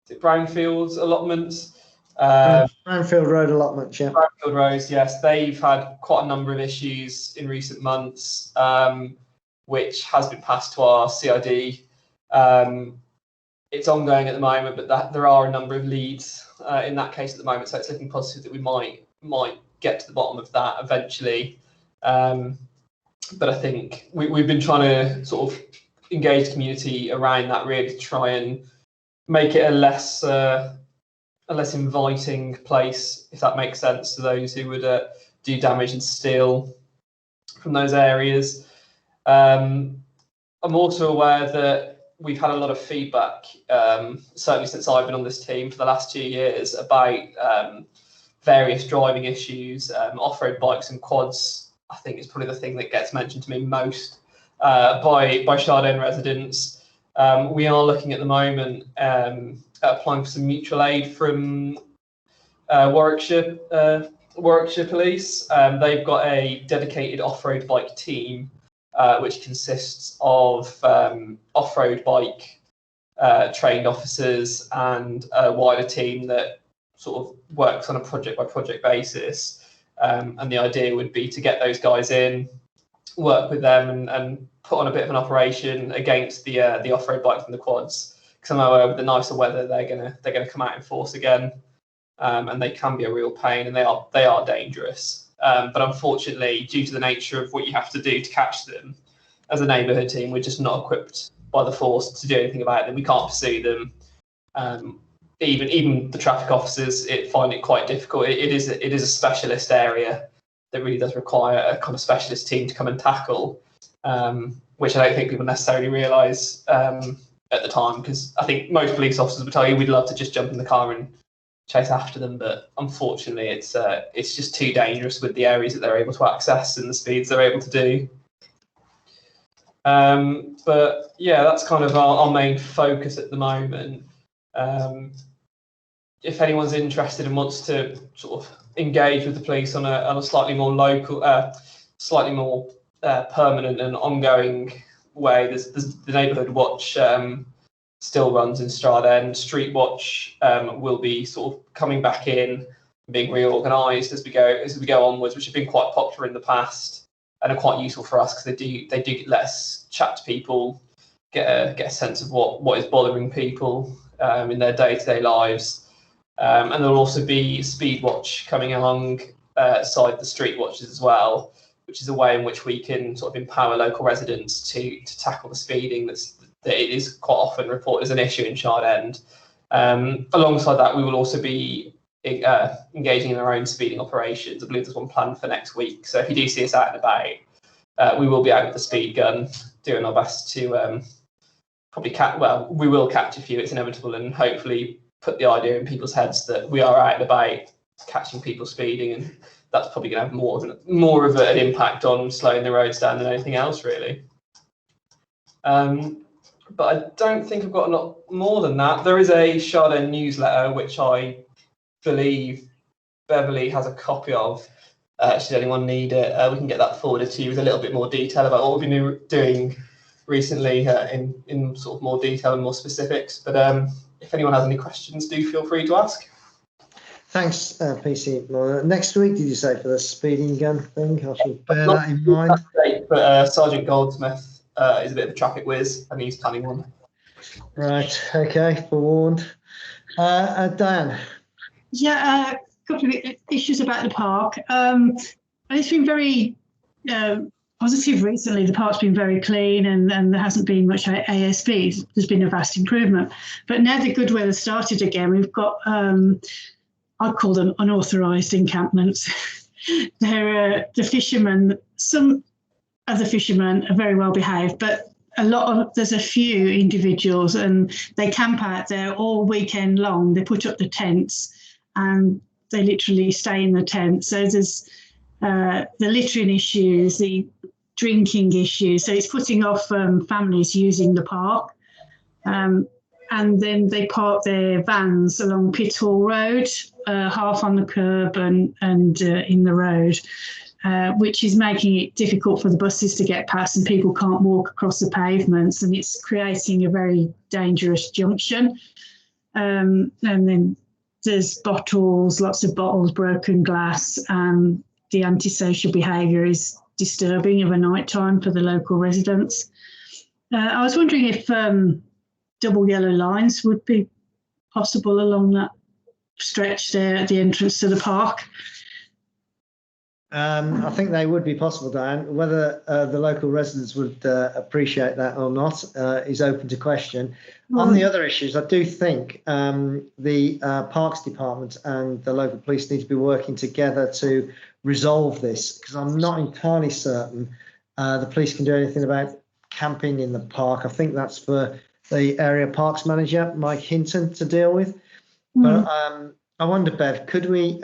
Is it Brownfields allotments? Brownfield Road allotments, yeah. Brownfield Roads, yes. They've had quite a number of issues in recent months, which has been passed to our CID. It's ongoing at the moment, but there are a number of leads in that case at the moment, so it's looking positive that we might get to the bottom of that eventually. But I think we've been trying to sort of engage the community around that, really, to try and make it a less inviting place, if that makes sense, to those who would do damage and steal from those areas. I'm also aware that we've had a lot of feedback, certainly since I've been on this team for the last 2 years, about various driving issues. Off-road bikes and quads, I think, is probably the thing that gets mentioned to me most by Shard End residents. We are looking at the moment at applying for some mutual aid from Warwickshire Police. They've got a dedicated off-road bike team, which consists of off-road bike trained officers and a wider team that sort of works on a project by project basis. And the idea would be to get those guys in, work with them, and put on a bit of an operation against the off-road bikes and the quads. Because I know with the nicer weather, they're gonna come out in force again, and they can be a real pain, and they are dangerous. But unfortunately, due to the nature of what you have to do to catch them, as a neighbourhood team, we're just not equipped by the force to do anything about them. We can't pursue them. Even the traffic officers find it quite difficult. It is a specialist area that really does require a kind of specialist team to come and tackle, which I don't think people necessarily realise at the time, because I think most police officers would tell you we'd love to just jump in the car and chase after them, but unfortunately it's just too dangerous with the areas that they're able to access and the speeds they're able to do. But yeah, that's kind of our main focus at the moment. If anyone's interested and wants to sort of engage with the police on a slightly more local, slightly more permanent and ongoing way, there's the Neighbourhood Watch still runs in Stroud End. Street Watch will be sort of coming back in, being reorganised as we go onwards, which have been quite popular in the past and are quite useful for us because they do let us chat to people, get a sense of what is bothering people in their day-to-day lives. And there'll also be Speed Watch coming alongside the Street Watches as well, which is a way in which we can sort of empower local residents to tackle the speeding that it is quite often reported as an issue in Shard End. Alongside that, we will also be engaging in our own speeding operations. I believe there's one planned for next week. So if you do see us out and about, we will be out with the speed gun, doing our best to we will catch a few, it's inevitable, and hopefully put the idea in people's heads that we are out and about catching people speeding, and that's probably going to have more of an impact on slowing the roads down than anything else, really. But I don't think I've got a lot more than that. There is a Shard End newsletter, which I believe Beverly has a copy of. Should anyone need it, we can get that forwarded to you with a little bit more detail about what we've been doing recently in sort of more detail and more specifics. But if anyone has any questions, do feel free to ask. Thanks, PC. Next week, did you say, for the speeding gun thing? I shall bear that in mind. But Sergeant Goldsmith is a bit of a traffic whiz, and he's planning one. Right. Okay. Forewarned. Diane. Yeah, a couple of issues about the park. It's been very positive recently. The park's been very clean, and there hasn't been much ASB. There's been a vast improvement. But now the good weather started again, we've got, I'd call them unauthorised encampments. They're the fishermen. Some of the fishermen are very well behaved, but there's a few individuals, and they camp out there all weekend long. They put up the tents and they literally stay in the tent. So there's the littering issues, the drinking issues. So it's putting off families using the park. And then they park their vans along Pitt Hall Road, half on the curb and in the road, which is making it difficult for the buses to get past, and people can't walk across the pavements, and it's creating a very dangerous junction. And then there's lots of bottles, broken glass, and the antisocial behaviour is disturbing of a night time for the local residents. I was wondering if double yellow lines would be possible along that stretch there at the entrance to the park. I think they would be possible, Diane. Whether the local residents would appreciate that or not is open to question. On the other issues, I do think the Parks Department and the local police need to be working together to resolve this, because I'm not entirely certain the police can do anything about camping in the park. I think that's for the area parks manager, Mike Hinton, to deal with. But I wonder, Bev, could we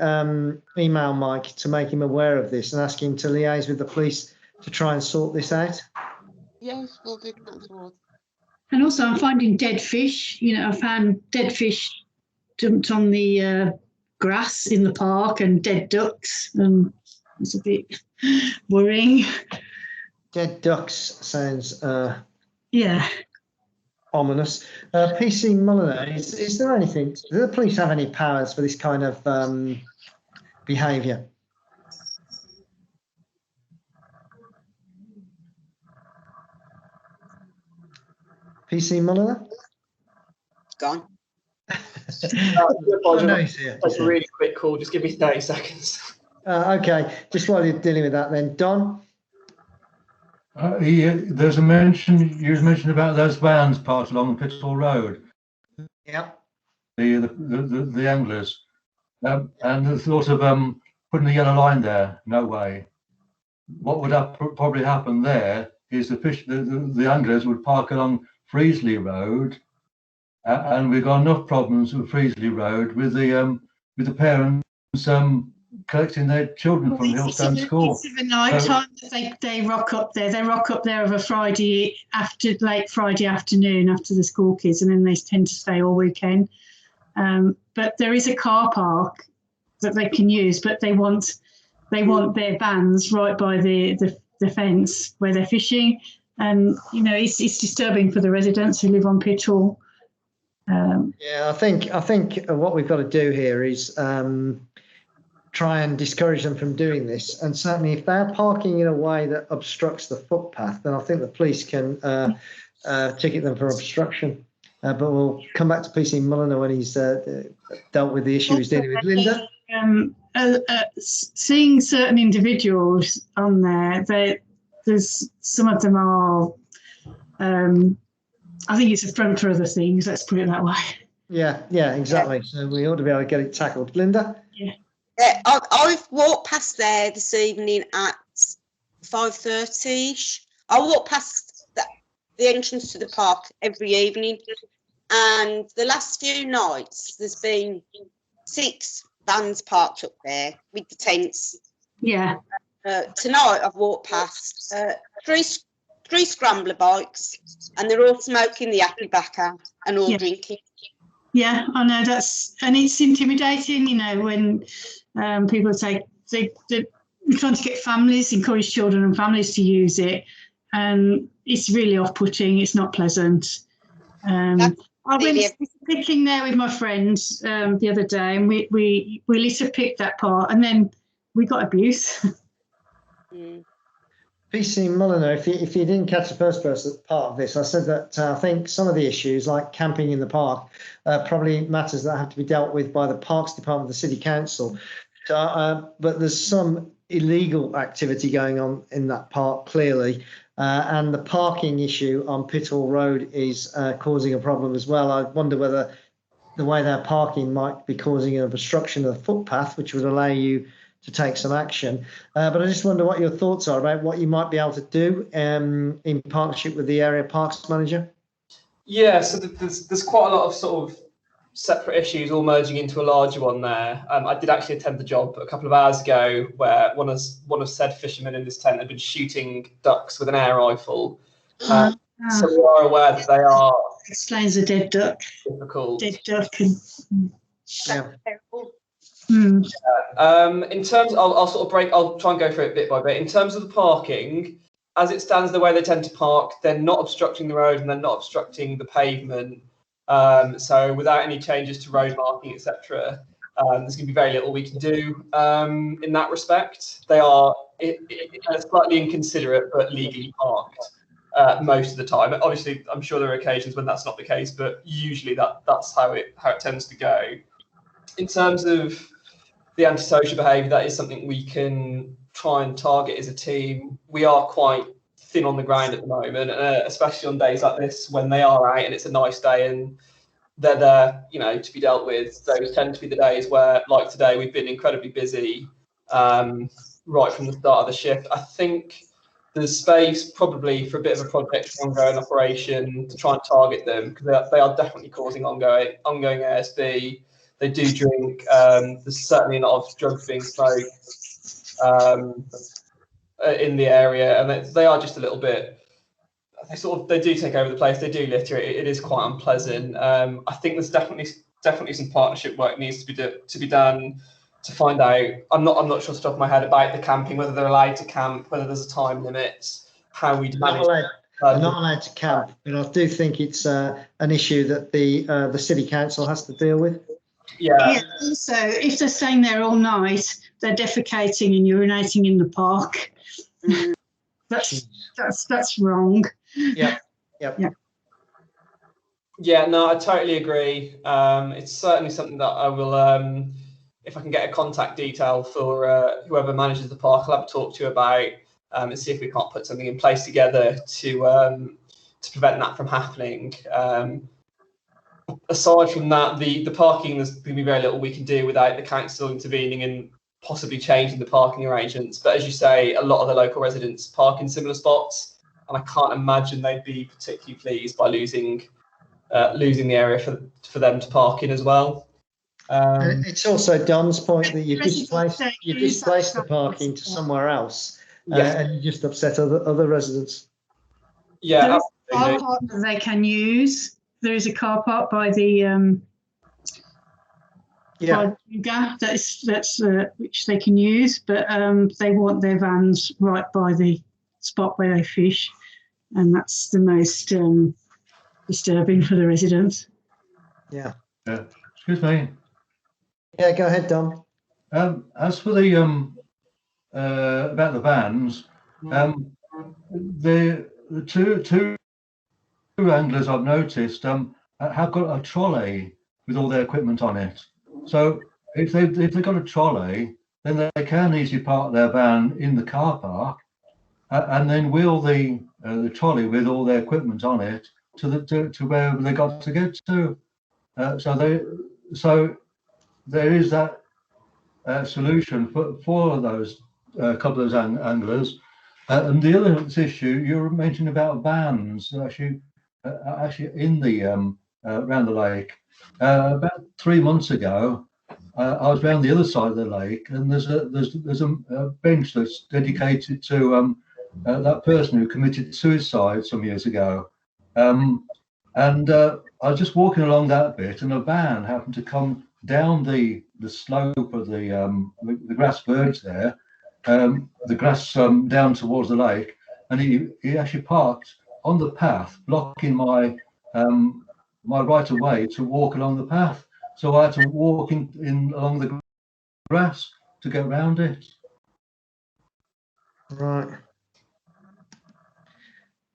email Mike to make him aware of this and ask him to liaise with the police to try and sort this out? Yes, we'll do that. And also, I'm finding dead fish. You know, I found dead fish dumped on the grass in the park, and dead ducks. And it's a bit worrying. Dead ducks sounds Yeah. ominous. PC Mulliner, is there anything? Do the police have any powers for this kind of behaviour? PC Mulliner? Gone. Oh, no, he's here. That's a really quick call. Just give me 30 seconds. Okay, just while you're dealing with that, then Don. There's a mention. You mentioned about those vans parked along Pittsall Road. Yep. The anglers, and the thought of putting a yellow line there. No way. What would probably happen there is the anglers would park along Freesley Road, and we've got enough problems with Freesley Road with the parents collecting their children from Hillstone School. It's of a night time that they rock up there. They rock up there of a late Friday afternoon after the school kids, and then they tend to stay all weekend. But there is a car park that they can use, but they want their vans right by the fence where they're fishing, and you know it's disturbing for the residents who live on Pitchall. Yeah, I think what we've got to do here is try and discourage them from doing this. And certainly, if they're parking in a way that obstructs the footpath, then I think the police can ticket them for obstruction. But we'll come back to PC Mulliner when he's dealt with the issue he's dealing with. Linda? Seeing certain individuals on there, there's some of them are, I think it's a front for other things, let's put it that way. Yeah, exactly. So we ought to be able to get it tackled. Linda? Yeah, I've walked past there this evening at 5:30ish. I walk past the entrance to the park every evening, and the last few nights there's been 6 vans parked up there with the tents. Yeah. Tonight I've walked past 3 scrambler bikes, and they're all smoking the happy backer and all drinking. Yeah, I know and it's intimidating, you know, when people say they're trying to get families, encourage children and families to use it, and it's really off-putting. It's not pleasant. I went picking there with my friends the other day, and we litter picked that part, and then we got abuse. PC Mulliner, if you didn't catch the first part of this, I said that I think some of the issues, like camping in the park, probably matters that have to be dealt with by the Parks Department, the City Council. But there's some illegal activity going on in that park, clearly. And the parking issue on Pitthall Road is causing a problem as well. I wonder whether the way they're parking might be causing an obstruction of the footpath, which would allow you to take some action. But I just wonder what your thoughts are about what you might be able to do in partnership with the area parks manager. Yeah, so there's quite a lot of sort of separate issues all merging into a larger one there. I did actually attend the job a couple of hours ago where one of said fishermen in this tent had been shooting ducks with an air rifle. So we are aware that they are... Explains a dead duck. Difficult. Dead duck. And, yeah. In terms, I'll try and go through it bit by bit. In terms of the parking, as it stands, the way they tend to park, they're not obstructing the road and they're not obstructing the pavement. So without any changes to road marking, etc., there's going to be very little we can do in that respect. They are slightly inconsiderate, but legally parked most of the time. Obviously, I'm sure there are occasions when that's not the case, but usually that's how it tends to go. In terms of the antisocial behaviour, that is something we can try and target as a team. We are quite thin on the ground at the moment, especially on days like this when they are out and it's a nice day and they're there, you know, to be dealt with. Those tend to be the days where, like today, we've been incredibly busy right from the start of the shift. I think there's space probably for a bit of a project ongoing operation to try and target them, because they are definitely causing ongoing ASB. They do drink. There's certainly a lot of drugs being smoked in the area, and they are just a little bit. They do take over the place. They do litter. It is quite unpleasant. I think there's definitely some partnership work needs to be done to find out. I'm not sure off the top of my head about the camping, whether they're allowed to camp, whether there's a time limit, how we manage. They're not allowed to camp, but I do think it's an issue that the city council has to deal with. Yeah. Also, if they're staying there all night, they're defecating and urinating in the park. That's wrong. Yeah. Yeah, no, I totally agree. It's certainly something that I will, if I can get a contact detail for whoever manages the park, I'll have a talk to you about and see if we can't put something in place together to prevent that from happening. Aside from that, the parking, there's going to be very little we can do without the council intervening and possibly changing the parking arrangements. But as you say, a lot of the local residents park in similar spots, and I can't imagine they'd be particularly pleased by losing the area for them to park in as well. And it's also Don's point that you displaced the parking to somewhere else, and you just upset other residents. Yeah, there is a car park that they can use. There is a car park by the that's which they can use, but they want their vans right by the spot where they fish, and that's the most disturbing for the residents. Yeah. Excuse me. Yeah, go ahead, Don. As for the about the vans, the two anglers I've noticed have got a trolley with all their equipment on it. So if they've got a trolley, then they can easily park their van in the car park and then wheel the trolley with all their equipment on it to wherever they got to get to. So there is that solution for those couple of anglers. And the other issue you were mentioning about vans actually in the around the lake. About 3 months ago, I was around the other side of the lake, and there's a bench that's dedicated to that person who committed suicide some years ago. And I was just walking along that bit, and a van happened to come down the slope of the grass verge there, the grass down towards the lake, and he actually parked on the path, blocking my right of way to walk along the path. So I had to walk in along the grass to get around it. Right.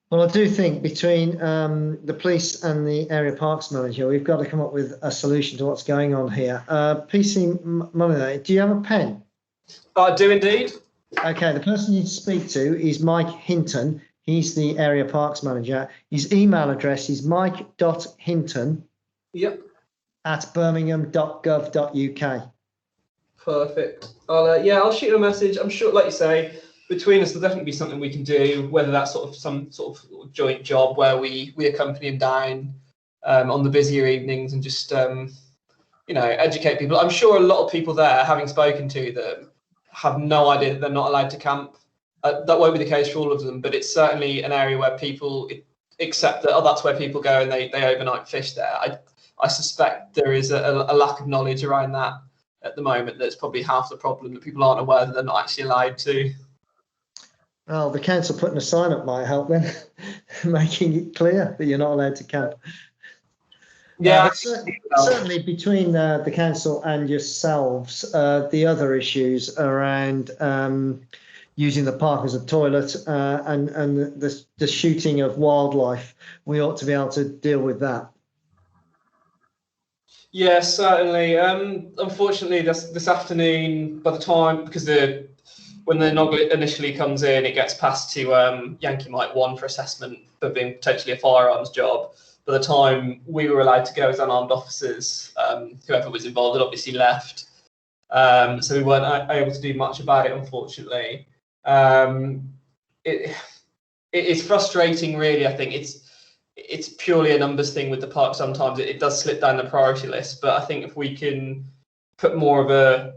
Well, I do think between the police and the area parks manager, we've got to come up with a solution to what's going on here. PC Money, do you have a pen? I do indeed. Okay, the person you speak to is Mike Hinton. He's the area parks manager. His email address is mike.hinton at birmingham.gov.uk. Perfect. I'll shoot you a message. I'm sure, like you say, between us, there'll definitely be something we can do, whether that's some sort of joint job where we accompany him down on the busier evenings and just educate people. I'm sure a lot of people there, having spoken to them, have no idea that they're not allowed to camp. That won't be the case for all of them, but it's certainly an area where people accept that that's where people go and they overnight fish there. I suspect there is a lack of knowledge around that at the moment. That's probably half the problem, that people aren't aware that they're not actually allowed to. Well, the council putting a sign up might help then, making it clear that you're not allowed to camp. Yeah, certainly between the council and yourselves, the other issues around using the park as a toilet and the shooting of wildlife, we ought to be able to deal with that. Yes, certainly. Unfortunately, this afternoon, by the time, because when the nog initially comes in, it gets passed to Yankee Mike 1 for assessment for being potentially a firearms job. By the time we were allowed to go as unarmed officers, whoever was involved had obviously left. So we weren't able to do much about it, unfortunately. It is frustrating, really. I think it's purely a numbers thing with the park. Sometimes it does slip down the priority list, but I think if we can put more of a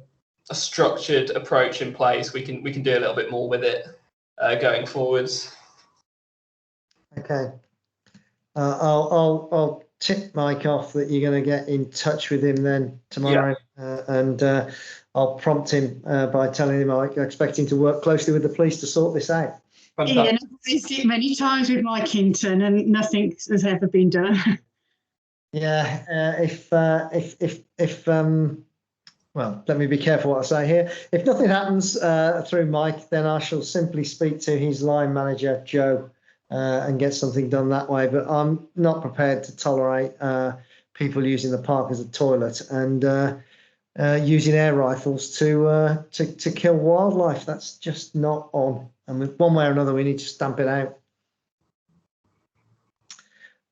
structured approach in place, we can do a little bit more with it going forwards. Okay. I'll tip Mike off that you're going to get in touch with him then tomorrow, and I'll prompt him by telling him I expect him to work closely with the police to sort this out. Yeah, I've raised it many times with Mike Hinton, and nothing has ever been done. Yeah, well, let me be careful what I say here. If nothing happens through Mike, then I shall simply speak to his line manager, Joe, and get something done that way. But I'm not prepared to tolerate people using the park as a toilet and using air rifles to kill wildlife. That's just not on. And one way or another, we need to stamp it out.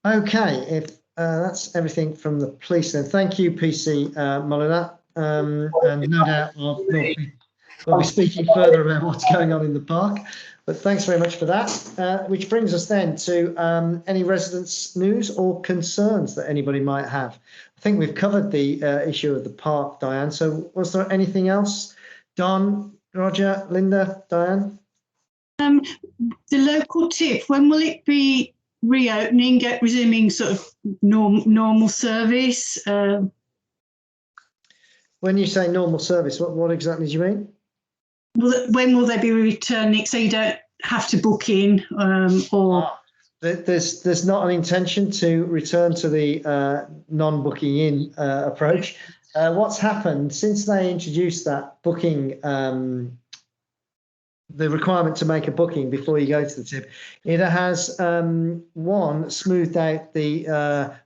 Okay, if that's everything from the police, then thank you, PC Molyneux. And no doubt we'll be speaking further about what's going on in the park. But thanks very much for that. Which brings us then to any residents' news or concerns that anybody might have. I think we've covered the issue of the park, Diane. So was there anything else? Don, Roger, Linda, Diane? The local tip, when will it be reopening, resuming sort of normal service? When you say normal service, what exactly do you mean? When will they be returning so you don't have to book in or? There's not an intention to return to the non-booking in approach. What's happened since they introduced that booking, the requirement to make a booking before you go to the tip, it has smoothed out the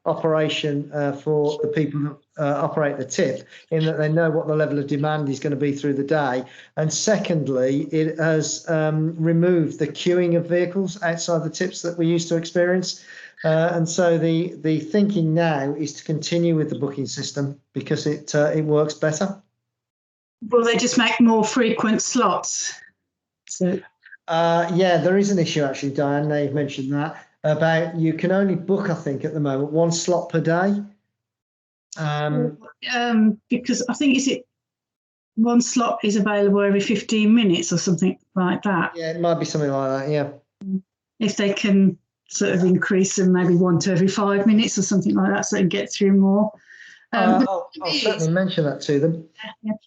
operation for the people that operate the tip, in that they know what the level of demand is going to be through the day, and secondly, it has removed the queuing of vehicles outside the tips that we used to experience, and so the thinking now is to continue with the booking system because it works better. Will they just make more frequent slots? So yeah, there is an issue actually, Diane. They've mentioned that about you can only book, I think, at the moment 1 slot per day. Because I think is it 1 slot is available every 15 minutes or something like that. Yeah, it might be something like that. Yeah. If they can sort of increase them, maybe 1 to every 5 minutes or something like that, so they can get through more. I'll certainly mention that to them.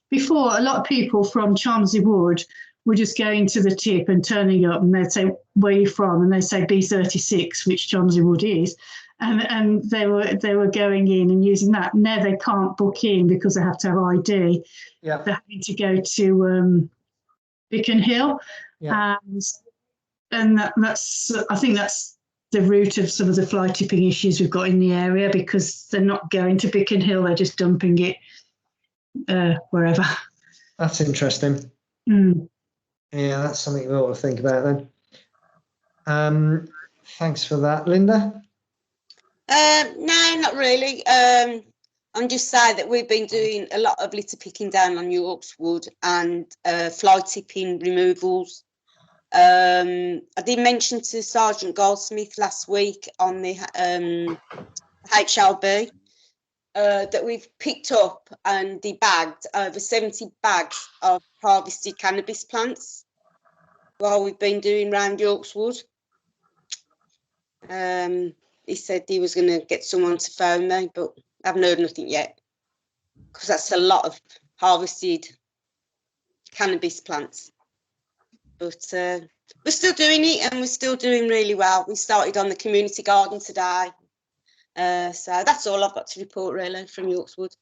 Before, a lot of people from Chelmsley Wood were just going to the tip and turning up, and they'd say, "Where are you from?" And they'd say B36, which Chelmsley Wood is, and they were going in and using that. Now they can't book in because they have to have ID. Yeah, they're having to go to Beacon Hill, yeah. and that's I think that's the root of some of the fly tipping issues we've got in the area, because they're not going to Beacon Hill, they're just dumping it wherever. That's interesting. Mm. Yeah, that's something we ought to think about then. Thanks for that, Linda. No, not really. I'm just saying that we've been doing a lot of litter picking down on York's Wood and fly tipping removals. I did mention to Sergeant Goldsmith last week on the HLB that we've picked up and debagged over 70 bags of harvested cannabis plants while we've been doing round York's Wood. He said he was going to get someone to phone me, but I haven't heard nothing yet, because that's a lot of harvested cannabis plants. But we're still doing it, and we're still doing really well. We started on the community garden today. So that's all I've got to report, really, from York's Wood.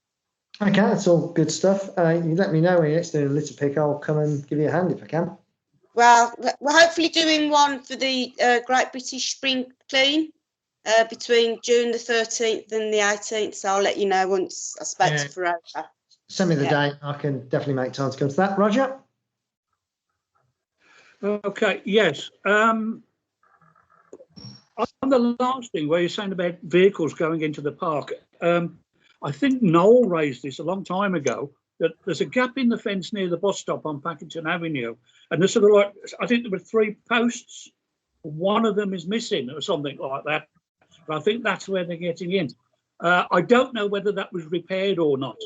Okay, that's all good stuff. You let me know when you're next doing a litter pick. I'll come and give you a hand if I can. Well, we're hopefully doing one for the Great British Spring Clean between June the 13th and the 18th. So I'll let you know once I spoke to Veronica. Send me the date. I can definitely make time to come to that. Roger? Okay, yes. On the last thing where you're saying about vehicles going into the park, I think Noel raised this a long time ago, that there's a gap in the fence near the bus stop on Packington Avenue. And there's sort of like, I think there were 3 posts. One of them is missing or something like that. But I think that's where they're getting in. I don't know whether that was repaired or not.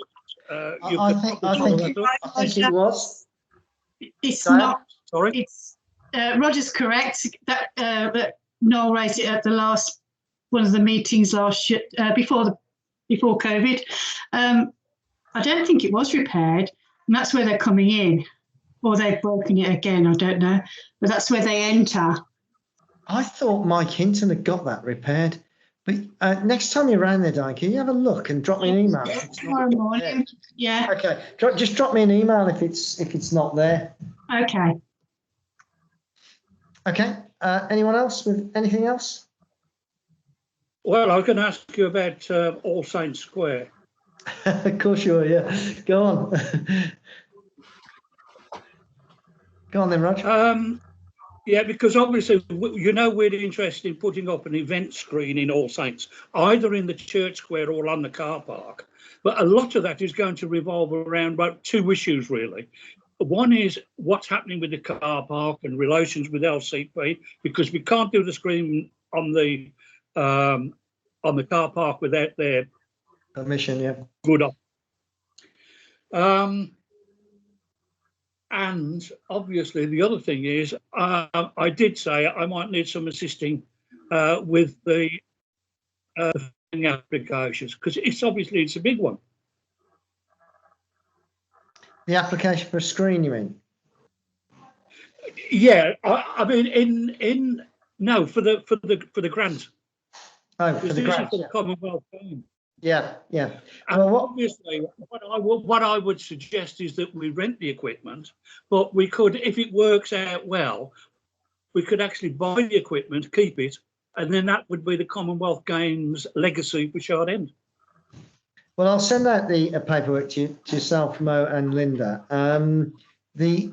I think it was. It's Diane? not. Sorry? It's Roger's correct that Noel raised it at the last one of the meetings last year, before COVID. I don't think it was repaired, and that's where they're coming in, or they've broken it again. I don't know, but that's where they enter. I thought Mike Hinton had got that repaired, but next time you're around there, Diane, can you have a look and drop me an email? If it's Tomorrow not morning. Yeah. there? Okay, just drop me an email if it's not there. Okay. Okay. Anyone else with anything else? Well, I was going to ask you about All Saints Square. Of course you are. Yeah. Go on. Go on then, Rog. Yeah, because obviously, we're interested in putting up an event screen in All Saints, either in the church square or on the car park. But a lot of that is going to revolve around about 2 issues, really. One is what's happening with the car park and relations with LCP, because we can't do the screen on the car park without their Permission, yeah. good up. And obviously, the other thing is, I did say I might need some assisting with the applications, because it's a big one. The application for a screen, you mean? Yeah, I mean, no, for the grant. Oh, for the grant. For the Commonwealth Game. Yeah. And obviously, what I would suggest is that we rent the equipment, but we could, if it works out well, we could actually buy the equipment, keep it, and then that would be the Commonwealth Games legacy for Shard End. Well, I'll send out the paperwork to yourself, Mo and Linda. The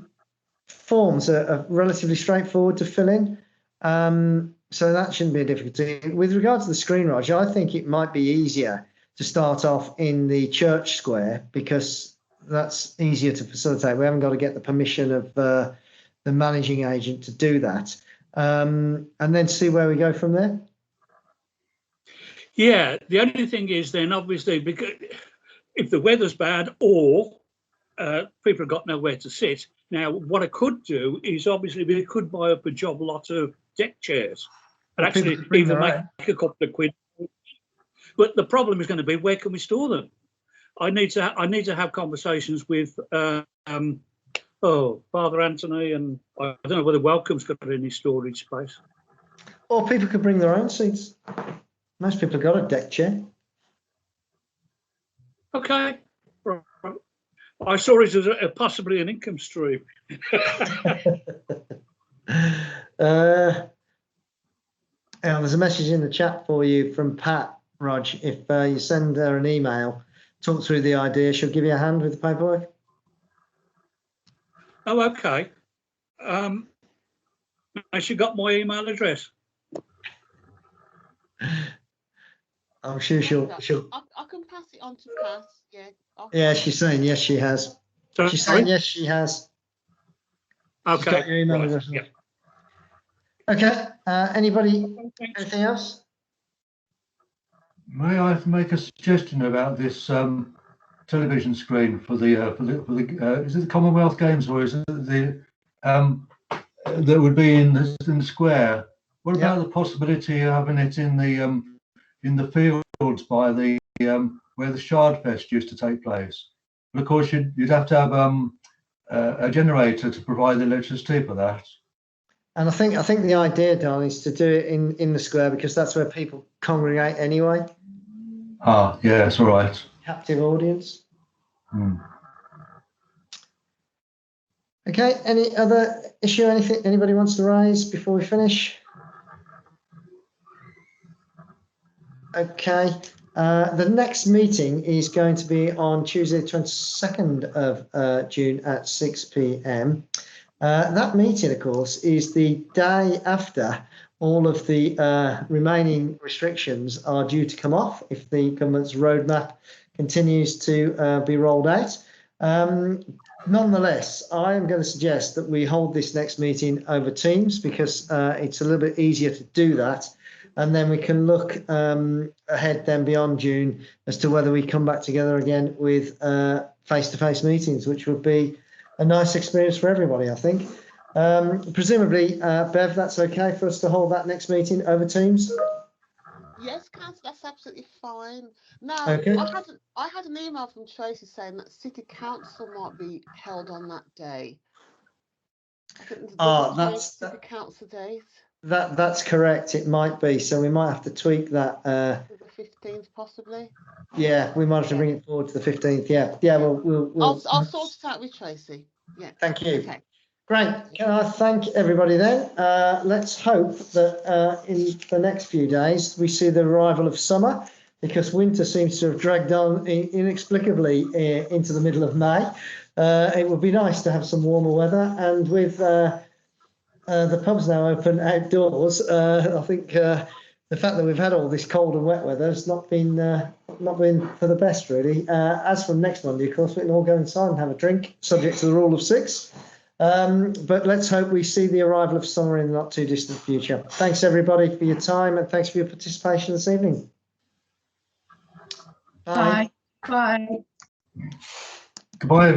forms are relatively straightforward to fill in, so that shouldn't be a difficulty. With regard to the screen, Roger, I think it might be easier to start off in the church square, because that's easier to facilitate. We haven't got to get the permission of the managing agent to do that, and then see where we go from there. Yeah, the only thing is then, obviously, because if the weather's bad or people have got nowhere to sit, now what I could do is obviously we could buy up a job lot of deck chairs and actually even make a couple of quid. But the problem is going to be, where can we store them? I need to have conversations with Father Anthony, and I don't know whether Welcome's got any storage space. Or people could bring their own seats. Most people have got a deck chair. Okay. Right. I saw it as possibly an income stream. There's a message in the chat for you from Pat, Rog. If you send her an email, talk through the idea, she'll give you a hand with the paperwork. Oh, okay. Has she got my email address? I'm sure she'll. I can pass it on to Cass. Yeah. Yeah, she's saying yes, she has. Sorry? She's saying yes, she has. Okay. She's got your email address. Yeah. Okay. Anybody? Anything else? May I make a suggestion about this television screen for the is it the Commonwealth Games, or is it the that would be in the square? What about the possibility of having it in the fields by the where the Shard Fest used to take place? But of course, you'd have to have a generator to provide the electricity for that. And I think the idea, Don, is to do it in the square, because that's where people congregate anyway. Ah, yeah, that's all right. Captive audience. Hmm. Okay. Any other issue? Anything anybody wants to raise before we finish? Okay. The next meeting is going to be on Tuesday, 22nd of June at 6 p.m. That meeting, of course, is the day after all of the remaining restrictions are due to come off if the government's roadmap continues to be rolled out. Nonetheless, I am going to suggest that we hold this next meeting over Teams because it's a little bit easier to do that. And then we can look ahead then beyond June as to whether we come back together again with face-to-face meetings, which would be a nice experience for everybody, I think. Presumably, Bev, that's okay for us to hold that next meeting over Teams? Yes, Councillor, that's absolutely fine. Now, Okay. I had an email from Tracy saying that City Council might be held on that day. I think there's a double change City Council date. That's correct. It might be. So we might have to tweak that. To the 15th, possibly. Yeah, we might have to bring it forward to the 15th. Yeah. We'll I'll sort it out with Tracy. Yeah. Thank you. Okay. Great. Can I thank everybody then? Let's hope that in the next few days we see the arrival of summer, because winter seems to have dragged on inexplicably into the middle of May. It would be nice to have some warmer weather, and with the pubs now open outdoors, I think the fact that we've had all this cold and wet weather has not been for the best, really. As from next Monday, of course, we can all go inside and have a drink, subject to the rule of 6. But let's hope we see the arrival of summer in the not too distant future. Thanks everybody for your time, and thanks for your participation this evening. Bye. Bye. Bye. Goodbye.